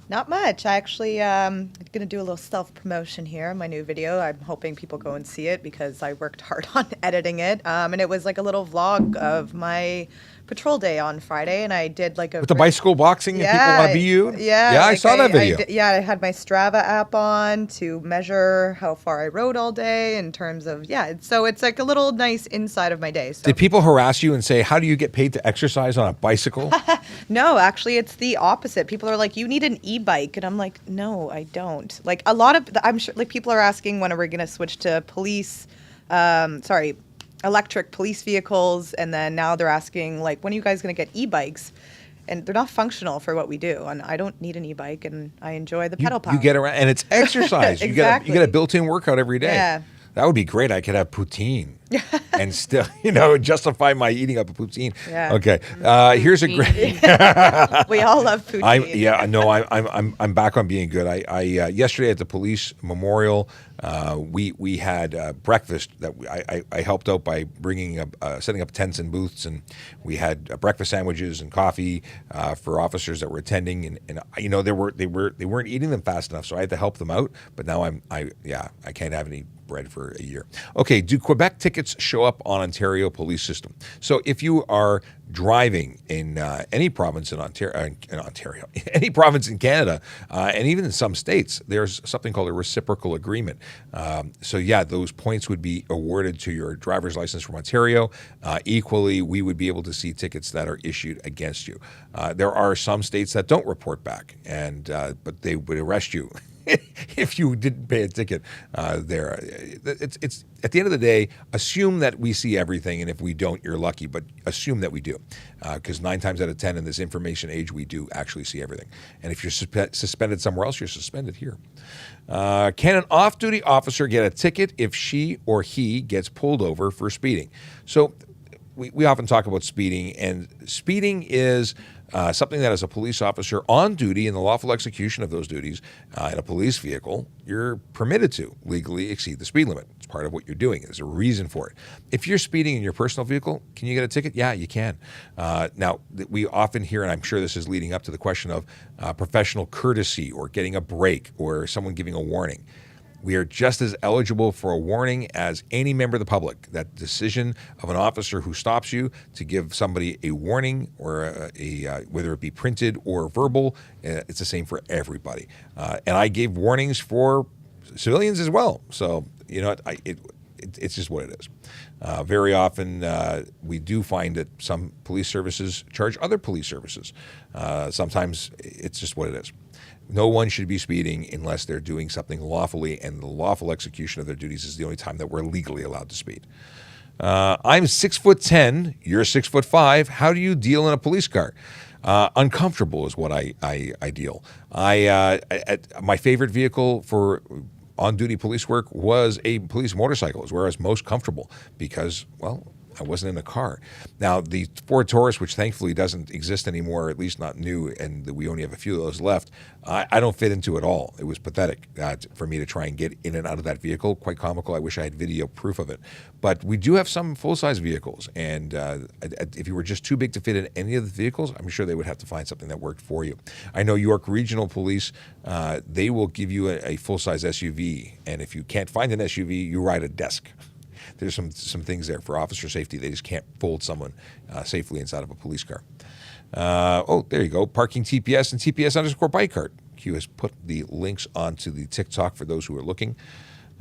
D: Not much. I actually going to do a little self-promotion here on my new video. I'm hoping people go and see it because I worked hard on editing it. And it was like a little vlog of my patrol day on Friday, and I did like
A: with the bicycle boxing and people want to be you?
D: Yeah.
A: I saw that video.
D: I had my Strava app on to measure how far I rode all day in terms of, so it's like a little nice inside of my day. So.
A: Did people harass you and say, how do you get paid to exercise on a bicycle?
D: No, actually, it's the opposite. People are like, you need an e-bike. And I'm like, no, I don't. Like a lot of, I'm sure like people are asking when are we going to switch to electric police vehicles, and then now they're asking like, when are you guys going to get e-bikes? And they're not functional for what we do, and I don't need an e-bike, and I enjoy the pedal power.
A: You get around, and it's exercise.
D: Exactly.
A: You get a built-in workout every day.
D: Yeah.
A: That would be great. I could have poutine and still, justify my eating up a poutine.
D: Yeah.
A: Okay. Here's a great.
D: We all love poutine.
A: I'm back on being good. I yesterday at the police memorial, we had breakfast that I helped out by bringing setting up tents and booths, and we had breakfast sandwiches and coffee for officers that were attending, and they weren't eating them fast enough, so I had to help them out. But now I can't have any bread for a year. Okay, do Quebec tickets show up on Ontario police system? So if you are driving in any province in Ontario, any province in Canada, and even in some states, there's something called a reciprocal agreement. Those points would be awarded to your driver's license from Ontario. Equally, we would be able to see tickets that are issued against you. There are some states that don't report back, but they would arrest you if you didn't pay a ticket there. It's at the end of the day, assume that we see everything, and if we don't, you're lucky, but assume that we do, because 9 times out of 10 in this information age, we do actually see everything. And if you're suspended somewhere else, you're suspended here. Can an off-duty officer get a ticket if she or he gets pulled over for speeding? So we often talk about speeding, and speeding is something that as a police officer on duty in the lawful execution of those duties in a police vehicle, you're permitted to legally exceed the speed limit. It's part of what you're doing. There's a reason for it. If you're speeding in your personal vehicle, can you get a ticket? Yeah, you can. Now, we often hear, and I'm sure this is leading up to the question of professional courtesy or getting a break or someone giving a warning. We are just as eligible for a warning as any member of the public. That decision of an officer who stops you to give somebody a warning or whether it be printed or verbal, it's the same for everybody. And I gave warnings for civilians as well. So, it's just what it is. Very often, we do find that some police services charge other police services. Sometimes it's just what it is. No one should be speeding unless they're doing something lawfully, and the lawful execution of their duties is the only time that we're legally allowed to speed. I'm 6'10", you're 6'5". How do you deal in a police car? Uncomfortable is what I deal. My favorite vehicle for on-duty police work was a police motorcycle. Is where I was most comfortable because, well, I wasn't in a car. Now, the Ford Taurus, which thankfully doesn't exist anymore, at least not new, and we only have a few of those left, I don't fit into at all. It was pathetic for me to try and get in and out of that vehicle. Quite comical. I wish I had video proof of it. But we do have some full-size vehicles, and if you were just too big to fit in any of the vehicles, I'm sure they would have to find something that worked for you. I know York Regional Police, they will give you a full-size SUV, and if you can't find an SUV, you ride a desk. There's some things there for officer safety. They just can't fold someone safely inside of a police car. There you go. Parking TPS and TPS_bike cart. Q has put the links onto the TikTok for those who are looking.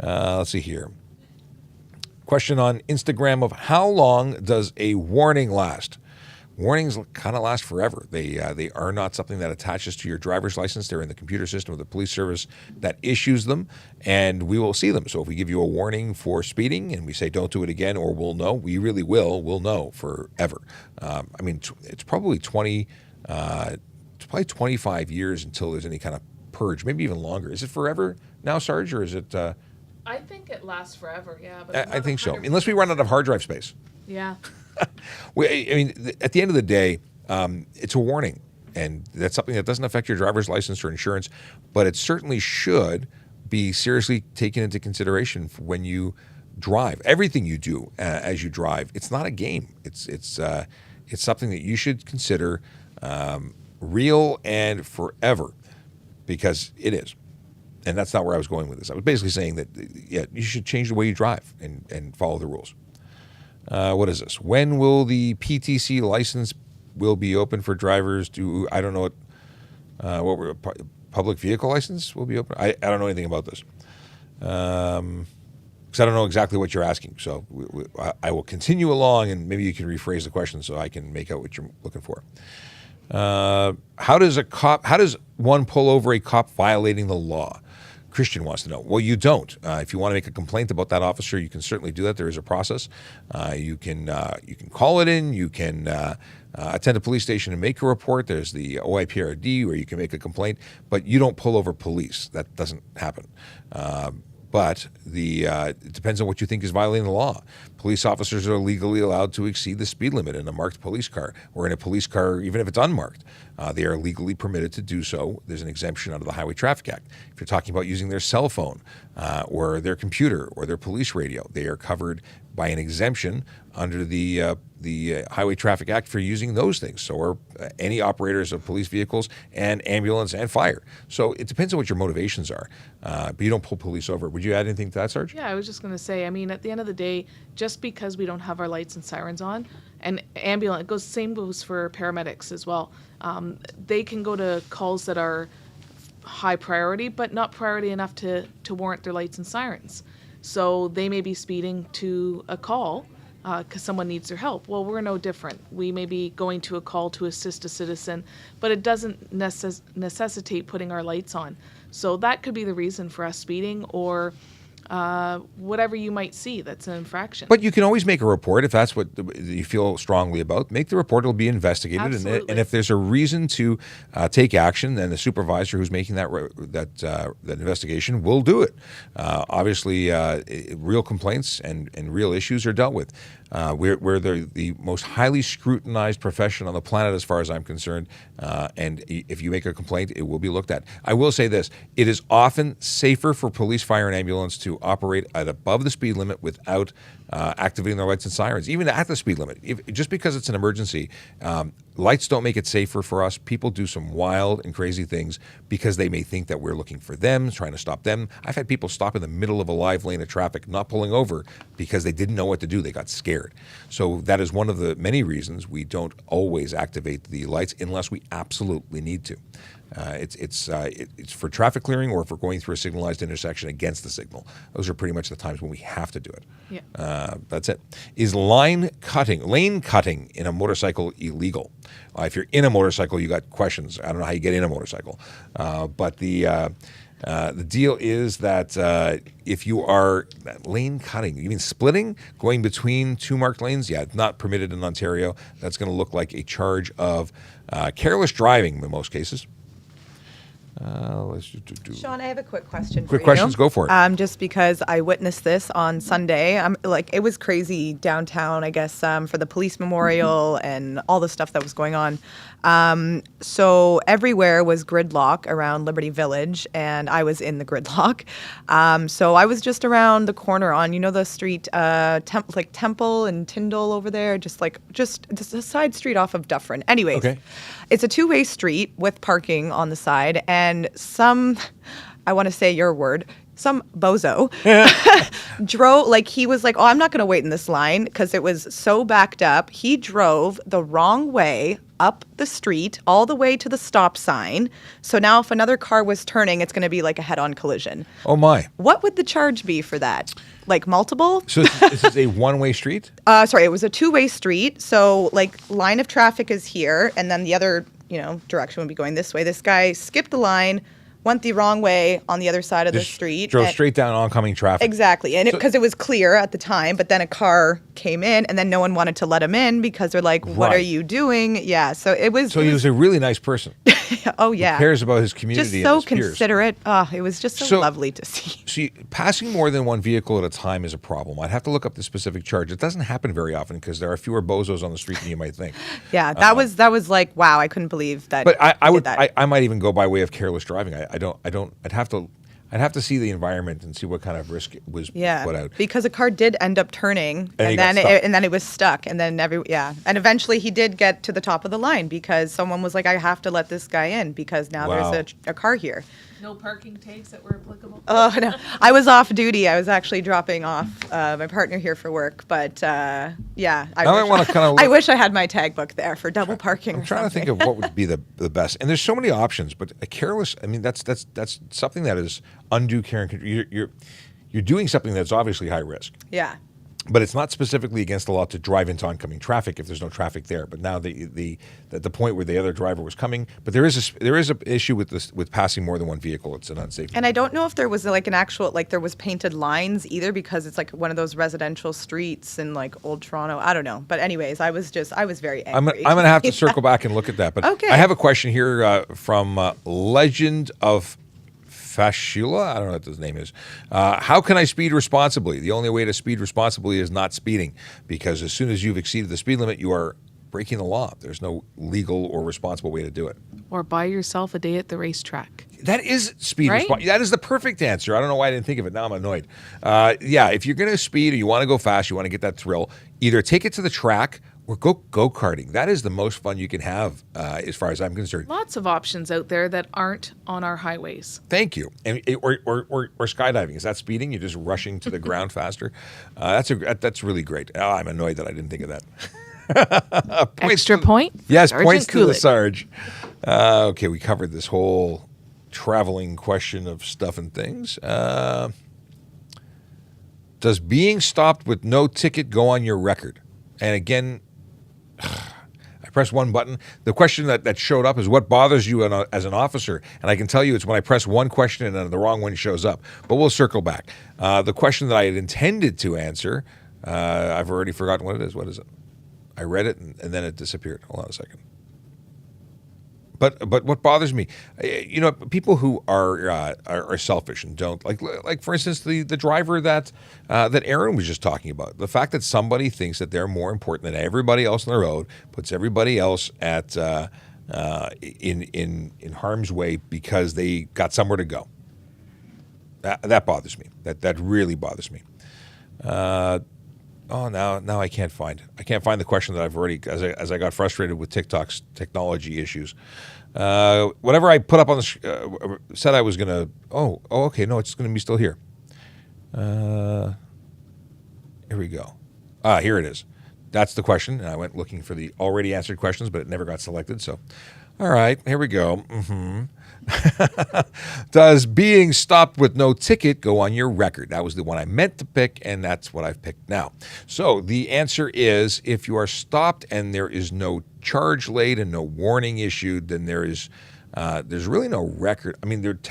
A: Let's see here. Question on Instagram of how long does a warning last? Warnings kind of last forever. They are not something that attaches to your driver's license. They're in the computer system of the police service that issues them, and we will see them. So if we give you a warning for speeding and we say don't do it again, or we'll know, we really will. We'll know forever. It's probably 25 years until there's any kind of purge, maybe even longer. Is it forever now, Sarge, or is it?
C: I think it lasts forever. Yeah, but
A: I think so, unless we run out of hard drive space.
C: Yeah.
A: At the end of the day, it's a warning, and that's something that doesn't affect your driver's license or insurance, but it certainly should be seriously taken into consideration when you drive. Everything you do as you drive, it's not a game. It's something that you should consider real and forever, because it is. And that's not where I was going with this. I was basically saying that, you should change the way you drive and follow the rules. What is this? When will the PTC license will be open for drivers to, I don't know public vehicle license will be open? I don't know anything about this. Because I don't know exactly what you're asking. So I will continue along, and maybe you can rephrase the question so I can make out what you're looking for. How does one pull over a cop violating the law? Christian wants to know. Well, you don't. If you want to make a complaint about that officer, you can certainly do that. There is a process. You can call it in. You can attend a police station and make a report. There's the OIPRD where you can make a complaint, but you don't pull over police. That doesn't happen. But it depends on what you think is violating the law. Police officers are legally allowed to exceed the speed limit in a marked police car, or in a police car, even if it's unmarked. They are legally permitted to do so. There's an exemption under the Highway Traffic Act. If you're talking about using their cell phone or their computer or their police radio, they are covered by an exemption under the Highway Traffic Act for using those things. So are any operators of police vehicles and ambulance and fire. So it depends on what your motivations are. But you don't pull police over. Would you add anything to that, Sarge?
C: Yeah, I was just going to say, at the end of the day, just because we don't have our lights and sirens on, and ambulance, same goes for paramedics as well. They can go to calls that are high priority, but not priority enough to warrant their lights and sirens. So they may be speeding to a call because someone needs their help. Well, we're no different. We may be going to a call to assist a citizen, but it doesn't necessitate putting our lights on. So that could be the reason for us speeding, or whatever you might see that's an infraction.
A: But you can always make a report if that's what you feel strongly about. Make the report; it'll be investigated, and if there's a reason to take action, then the supervisor who's making that investigation will do it. Obviously, real complaints and real issues are dealt with. We're the most highly scrutinized profession on the planet, as far as I'm concerned. And if you make a complaint, it will be looked at. I will say this: it is often safer for police, fire, and ambulance to operate at above the speed limit without activating their lights and sirens, even at the speed limit. Just because it's an emergency, lights don't make it safer for us. People do some wild and crazy things because they may think that we're looking for them, trying to stop them. I've had people stop in the middle of a live lane of traffic, not pulling over because they didn't know what to do. They got scared. So that is one of the many reasons we don't always activate the lights unless we absolutely need to. It's for traffic clearing or if we're going through a signalized intersection against the signal. Those are pretty much the times when we have to do it.
C: Yeah.
A: That's it. Is lane cutting in a motorcycle illegal? If you're in a motorcycle, you got questions. I don't know how you get in a motorcycle, but the deal is that if you are lane cutting, you mean splitting, going between two marked lanes? Yeah, it's not permitted in Ontario. That's going to look like a charge of careless driving in most cases.
D: Sean, I have a quick question for
A: Quick
D: you.
A: questions, go for it.
D: Just because I witnessed this on Sunday. It was crazy downtown, I guess, for the police memorial and all the stuff that was going on. So everywhere was gridlock around Liberty Village, and I was in the gridlock. So I was just around the corner on, the street, Temple and Tyndall over there, just a side street off of Dufferin. Anyways,
A: Okay.
D: It's a two-way street with parking on the side, and I want to say your word, some bozo drove, he was like, oh, I'm not going to wait in this line because it was so backed up. He drove the wrong way up the street all the way to the stop sign. So now if another car was turning, it's going to be like a head-on collision.
A: Oh, my.
D: What would the charge be for that? Multiple?
A: So this is a one-way street?
D: Sorry, it was a two-way street. So line of traffic is here, and then the other, direction would be going this way. This guy skipped the line, went the wrong way on the other side of the street.
A: Drove straight down oncoming traffic.
D: Exactly. And because it was clear at the time, but then a car came in and then no one wanted to let him in because they're like, what are
A: Right.
D: you doing? Yeah. So it was.
A: So he was a really nice person.
D: Oh, yeah.
A: Who cares about his community
D: Just so
A: and his peers.
D: considerate. Oh, it was just so
A: So-
D: lovely to see.
A: See, passing more than one vehicle at a time is a problem. I'd have to look up the specific charge. It doesn't happen very often because there are fewer bozos on the street than you might think.
D: Yeah. That was like, wow, I couldn't believe that.
A: But I
D: he
A: would,
D: did that.
A: I might even go by way of careless driving. I'd have to see the environment and see what kind of risk was
D: Yeah,
A: put out.
D: because a car did end up turning,
A: And he
D: and
A: got
D: then
A: stuck.
D: it was stuck, and then and eventually he did get to the top of the line because someone was like, I have to let this guy in because now
A: Wow.
D: there's a car here.
C: No parking tags that were applicable.
D: Oh no, I was off duty. I was actually dropping off my partner here for work, but I
A: might wanna kinda look-
D: I wish I had my tag book there for double parking.
A: I'm trying to think of what would be the best. And there's so many options, but a careless, I mean, that's something that is undue care and control. You're doing something that's obviously high risk.
D: Yeah.
A: But it's not specifically against the law to drive into oncoming traffic if there's no traffic there. But now the point where the other driver was coming, but there is a issue with this with passing more than one vehicle. It's an unsafe.
D: And I don't know if there was an actual there was painted lines either because it's one of those residential streets in Old Toronto. I don't know, but anyways, I was very
A: I'm
D: angry.
A: going to have to circle back and look at that. But
D: Okay.
A: I have a question here from Legend of Fashula. I don't know what his name is. How can I speed responsibly? The only way to speed responsibly is not speeding, because as soon as you've exceeded the speed limit, you are breaking the law. There's no legal or responsible way to do it.
C: Or buy yourself a day at the racetrack.
A: That is speed
C: Right?
A: response. That is the perfect answer. I don't know why I didn't think of it. Now I'm annoyed. If you're going to speed or you want to go fast, you want to get that thrill, either take it to the track or go karting. That is the most fun you can have, as far as I'm concerned.
C: Lots of options out there that aren't on our highways.
A: Thank you. And or skydiving. Is that speeding? You're just rushing to the ground faster. That's really great. Oh, I'm annoyed that I didn't think of that.
C: Extra point?
A: Yes,
C: Sergeant
A: points to the
C: Coolidge.
A: Sarge. Okay, we covered this whole traveling question of stuff and things. Does being stopped with no ticket go on your record? And again, I press one button. The question that showed up is what bothers you as an officer? And I can tell you it's when I press one question and then the wrong one shows up. But we'll circle back. The question that I had intended to answer, I've already forgotten what it is. What is it? I read it and then it disappeared. Hold on a second. But what bothers me, people who are selfish and don't like for instance the driver that Aaron was just talking about. The fact that somebody thinks that they're more important than everybody else on the road, puts everybody else at in harm's way because they got somewhere to go. That bothers me. That really bothers me. Now I can't find it. I can't find the question that I've already, as I got frustrated with TikTok's technology issues. Whatever I put up on the said I was gonna. Okay, no, it's gonna be still here. Here we go. Here it is. That's the question. And I went looking for the already answered questions, but it never got selected. So All right, here we go. Does being stopped with no ticket go on your record? That was the one I meant to pick, and that's what I've picked now. So the answer is, if you are stopped and there is no charge laid and no warning issued, then there's really no record. I mean, there'd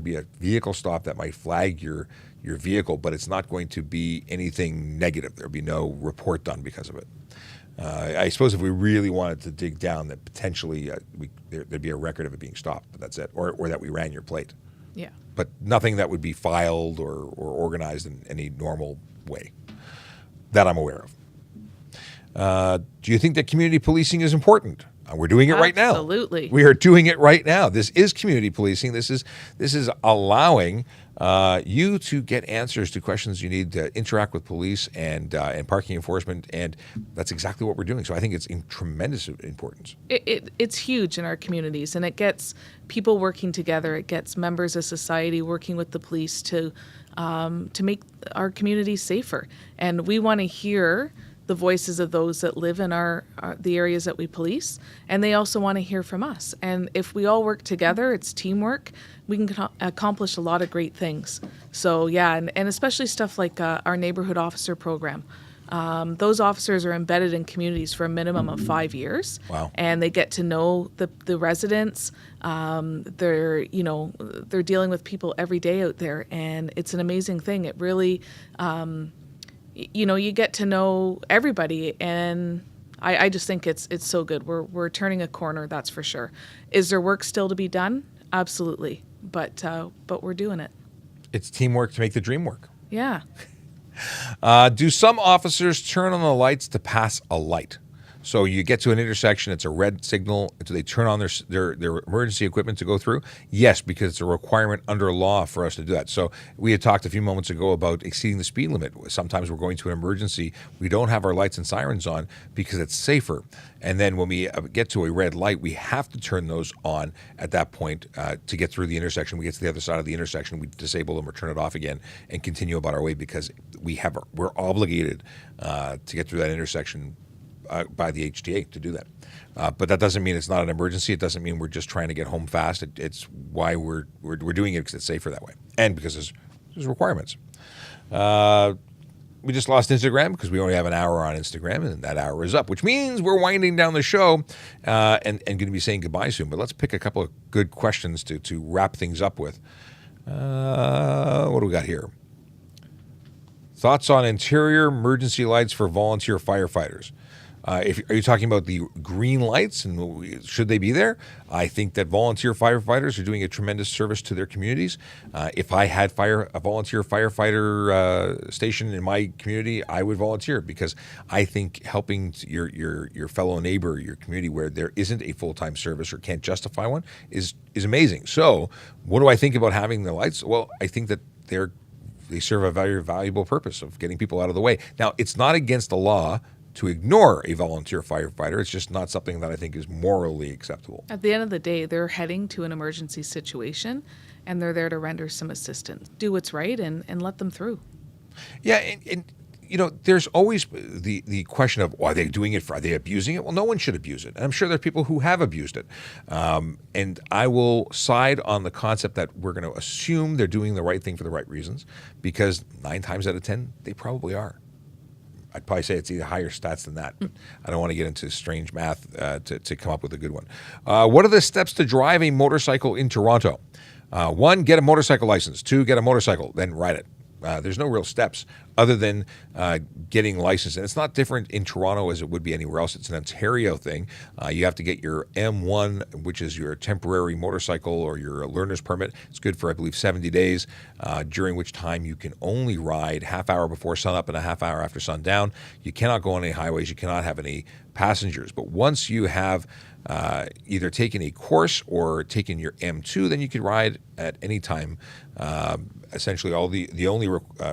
A: be a vehicle stop that might flag your vehicle, but it's not going to be anything negative. There'll be no report done because of it. I suppose if we really wanted to dig down, that potentially there'd be a record of it being stopped, but that's it, or that we ran your plate.
C: Yeah.
A: But nothing that would be filed or organized in any normal way that I'm aware of. Do you think that community policing is important? We're doing it right now.
C: Absolutely.
A: We are doing it right now. This is community policing. This is allowing you to get answers to questions you need to interact with police and parking enforcement, and that's exactly what we're doing. So I think it's in tremendous importance.
C: It's huge in our communities, and it gets people working together. It gets members of society working with the police to make our communities safer. And we want to hear the voices of those that live in the areas that we police, and they also want to hear from us. And if we all work together, it's teamwork, we can accomplish a lot of great things. So yeah, and especially stuff like our neighborhood officer program. Those officers are embedded in communities for a minimum of 5 years.
A: Wow.
C: And they get to know the residents. They're dealing with people every day out there, and it's an amazing thing. It really you get to know everybody, and I just think it's so good. We're turning a corner, that's for sure. Is there work still to be done? Absolutely, but we're doing it.
A: It's teamwork to make the dream work.
C: Yeah.
A: Do some officers turn on the lights to pass a light? So you get to an intersection, it's a red signal. Do they turn on their emergency equipment to go through? Yes, because it's a requirement under law for us to do that. So we had talked a few moments ago about exceeding the speed limit. Sometimes we're going to an emergency. We don't have our lights and sirens on because it's safer. And then when we get to a red light, we have to turn those on at that point to get through the intersection. We get to the other side of the intersection, we disable them or turn it off again and continue about our way because we're obligated to get through that intersection by the HTA to do that. But that doesn't mean it's not an emergency. It doesn't mean we're just trying to get home fast. It's why we're doing it, because it's safer that way and because there's requirements. We just lost Instagram because we only have an hour on Instagram, and that hour is up, which means we're winding down the show and going to be saying goodbye soon. But let's pick a couple of good questions to wrap things up with. What do we got here? Thoughts on interior emergency lights for volunteer firefighters? Are you talking about the green lights and should they be there? I think that volunteer firefighters are doing a tremendous service to their communities. If I had a volunteer firefighter station in my community, I would volunteer because I think helping your fellow neighbor, your community where there isn't a full-time service or can't justify one is amazing. So what do I think about having the lights? Well, I think that they serve a very valuable purpose of getting people out of the way. Now, it's not against the law to ignore a volunteer firefighter. It's just not something that I think is morally acceptable.
C: At the end of the day, they're heading to an emergency situation, and they're there to render some assistance. Do what's right and let them through.
A: Yeah, and there's always the question of, are they doing it are they abusing it? Well, no one should abuse it. And I'm sure there are people who have abused it. And I will side on the concept that we're going to assume they're doing the right thing for the right reasons, because 9 times out of 10, they probably are. I'd probably say it's either higher stats than that, but I don't want to get into strange math to come up with a good one. What are the steps to drive a motorcycle in Toronto? 1, get a motorcycle license. 2, get a motorcycle, then ride it. There's no real steps other than getting licensed. And it's not different in Toronto as it would be anywhere else. It's an Ontario thing. You have to get your M1, which is your temporary motorcycle or your learner's permit. It's good for, I believe, 70 days, during which time you can only ride half hour before sunup and a half hour after sundown. You cannot go on any highways. You cannot have any passengers. But once you have either taken a course or taken your M2, then you can ride at any time. Essentially, all the only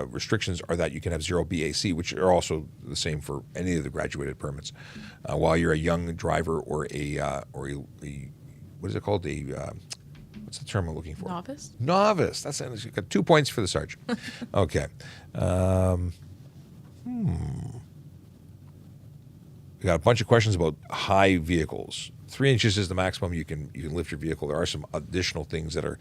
A: restrictions are that you can have 0 BAC, which are also the same for any of the graduated permits. While you're a young driver or a what is it called? What's the term I'm looking for?
C: Novice?
A: Novice. That's it. Got 2 points for the sergeant. Okay. We got a bunch of questions about high vehicles. 3 inches is the maximum you can lift your vehicle. There are some additional things that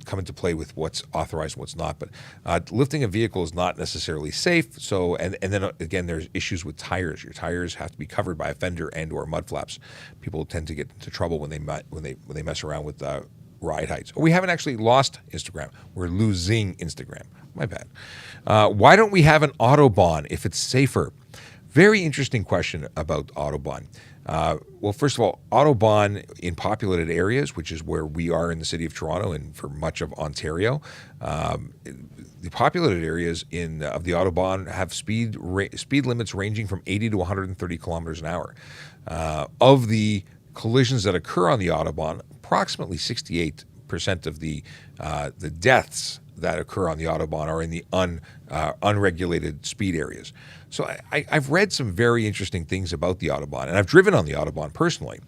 A: come into play with what's authorized and what's not. But lifting a vehicle is not necessarily safe. So and then again, there's issues with tires. Your tires have to be covered by a fender and or mud flaps. People tend to get into trouble when they mess around with ride heights. We haven't actually lost Instagram. We're losing Instagram. My bad. Why don't we have an Autobahn if it's safer? Very interesting question about Autobahn. Well, first of all, Autobahn in populated areas, which is where we are in the city of Toronto and for much of Ontario, the populated areas of the Autobahn have speed limits ranging from 80 to 130 kilometers an hour. Of the collisions that occur on the Autobahn, approximately 68% of the deaths that occur on the Autobahn are in the unregulated speed areas. So I've read some very interesting things about the Autobahn, and I've driven on the Autobahn personally.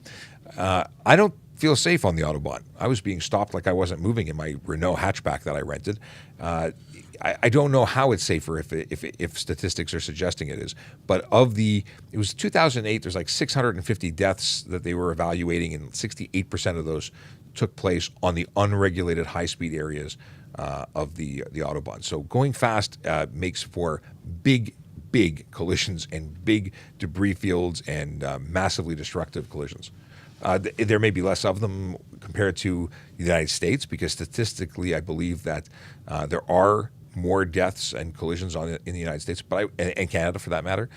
A: I don't feel safe on the Autobahn. I was being stopped like I wasn't moving in my Renault hatchback that I rented. I don't know how it's safer if statistics are suggesting it is. But it was 2008, there's like 650 deaths that they were evaluating, and 68% of those took place on the unregulated high-speed areas of the Autobahn. So going fast makes for big collisions and big debris fields and massively destructive collisions. There may be less of them compared to the United States because statistically I believe that there are more deaths and collisions in the United States, and Canada for that matter.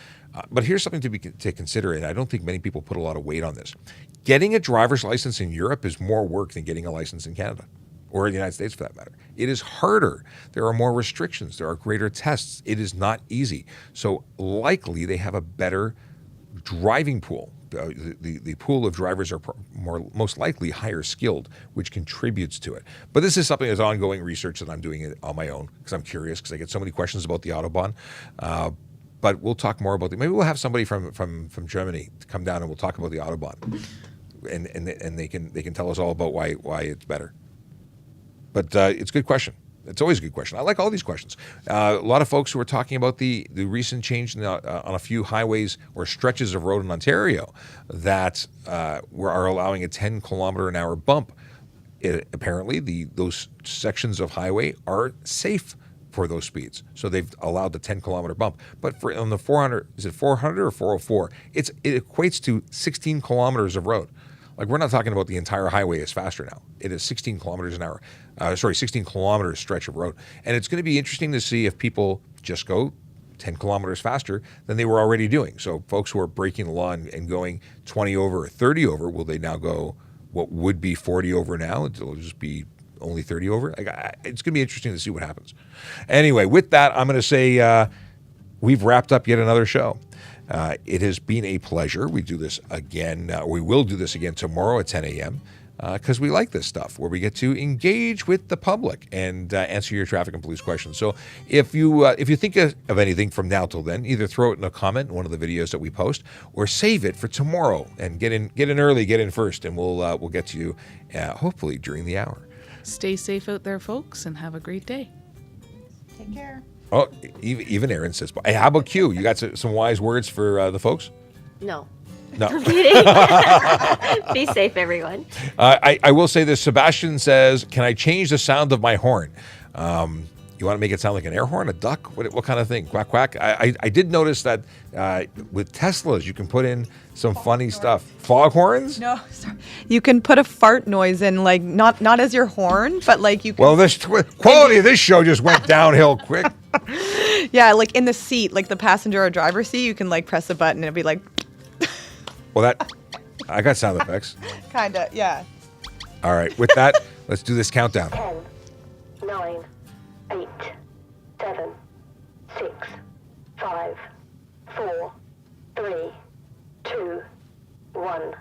A: But here's something to consider, and I don't think many people put a lot of weight on this. Getting a driver's license in Europe is more work than getting a license in Canada. Or in the United States for that matter. It is harder. There are more restrictions. There are greater tests. It is not easy. So likely they have a better driving pool. The pool of drivers are most likely higher skilled, which contributes to it. But this is something that's ongoing research that I'm doing on my own because I'm curious because I get so many questions about the Autobahn. But we'll talk more about it. Maybe we'll have somebody from Germany to come down and we'll talk about the Autobahn, and they can tell us all about why it's better. But it's a good question. It's always a good question. I like all these questions. A lot of folks who are talking about the recent change on a few highways or stretches of road in Ontario that are allowing a 10 kilometer an hour bump. Apparently, those sections of highway are safe for those speeds. So they've allowed the 10 kilometer bump. But on the 400, is it 400 or 404? It equates to 16 kilometers of road. Like, we're not talking about the entire highway is faster now. It is 16 kilometers an hour. 16 kilometers stretch of road. And it's going to be interesting to see if people just go 10 kilometers faster than they were already doing. So folks who are breaking the law and going 20 over or 30 over, will they now go what would be 40 over now? It'll just be only 30 over. It's going to be interesting to see what happens. Anyway, with that, I'm going to say we've wrapped up yet another show. It has been a pleasure. We do this again. We will do this again tomorrow at 10 a.m. Because we like this stuff where we get to engage with the public and answer your traffic and police questions. So if you think of anything from now till then, either throw it in a comment in one of the videos that we post, or save it for tomorrow and get in early, get in first, and we'll get to you hopefully during the hour.
C: Stay safe out there, folks, and have a great day.
D: Take care.
A: Oh, even Aaron says, hey, how about Q? You got some wise words for the folks?
B: No.
A: No.
B: I'm kidding. Be safe, everyone.
A: I will say this. Sebastian says, can I change the sound of my horn? You want to make it sound like an air horn, a duck? What kind of thing? Quack, quack? I did notice that with Teslas, you can put in some funny stuff. Foghorns?
D: No, sorry. You can put a fart noise in, like, not as your horn, but like you can.
A: Well, this quality of this show just went downhill quick.
D: Yeah, like in the seat, like the passenger or driver seat, you can like press a button and it'll be like.
A: Well, I got sound effects.
D: Kinda, yeah.
A: All right, with that, let's do this countdown.
E: 10, 9, 8, 7, 6, 5, 4, 3, 2, 1.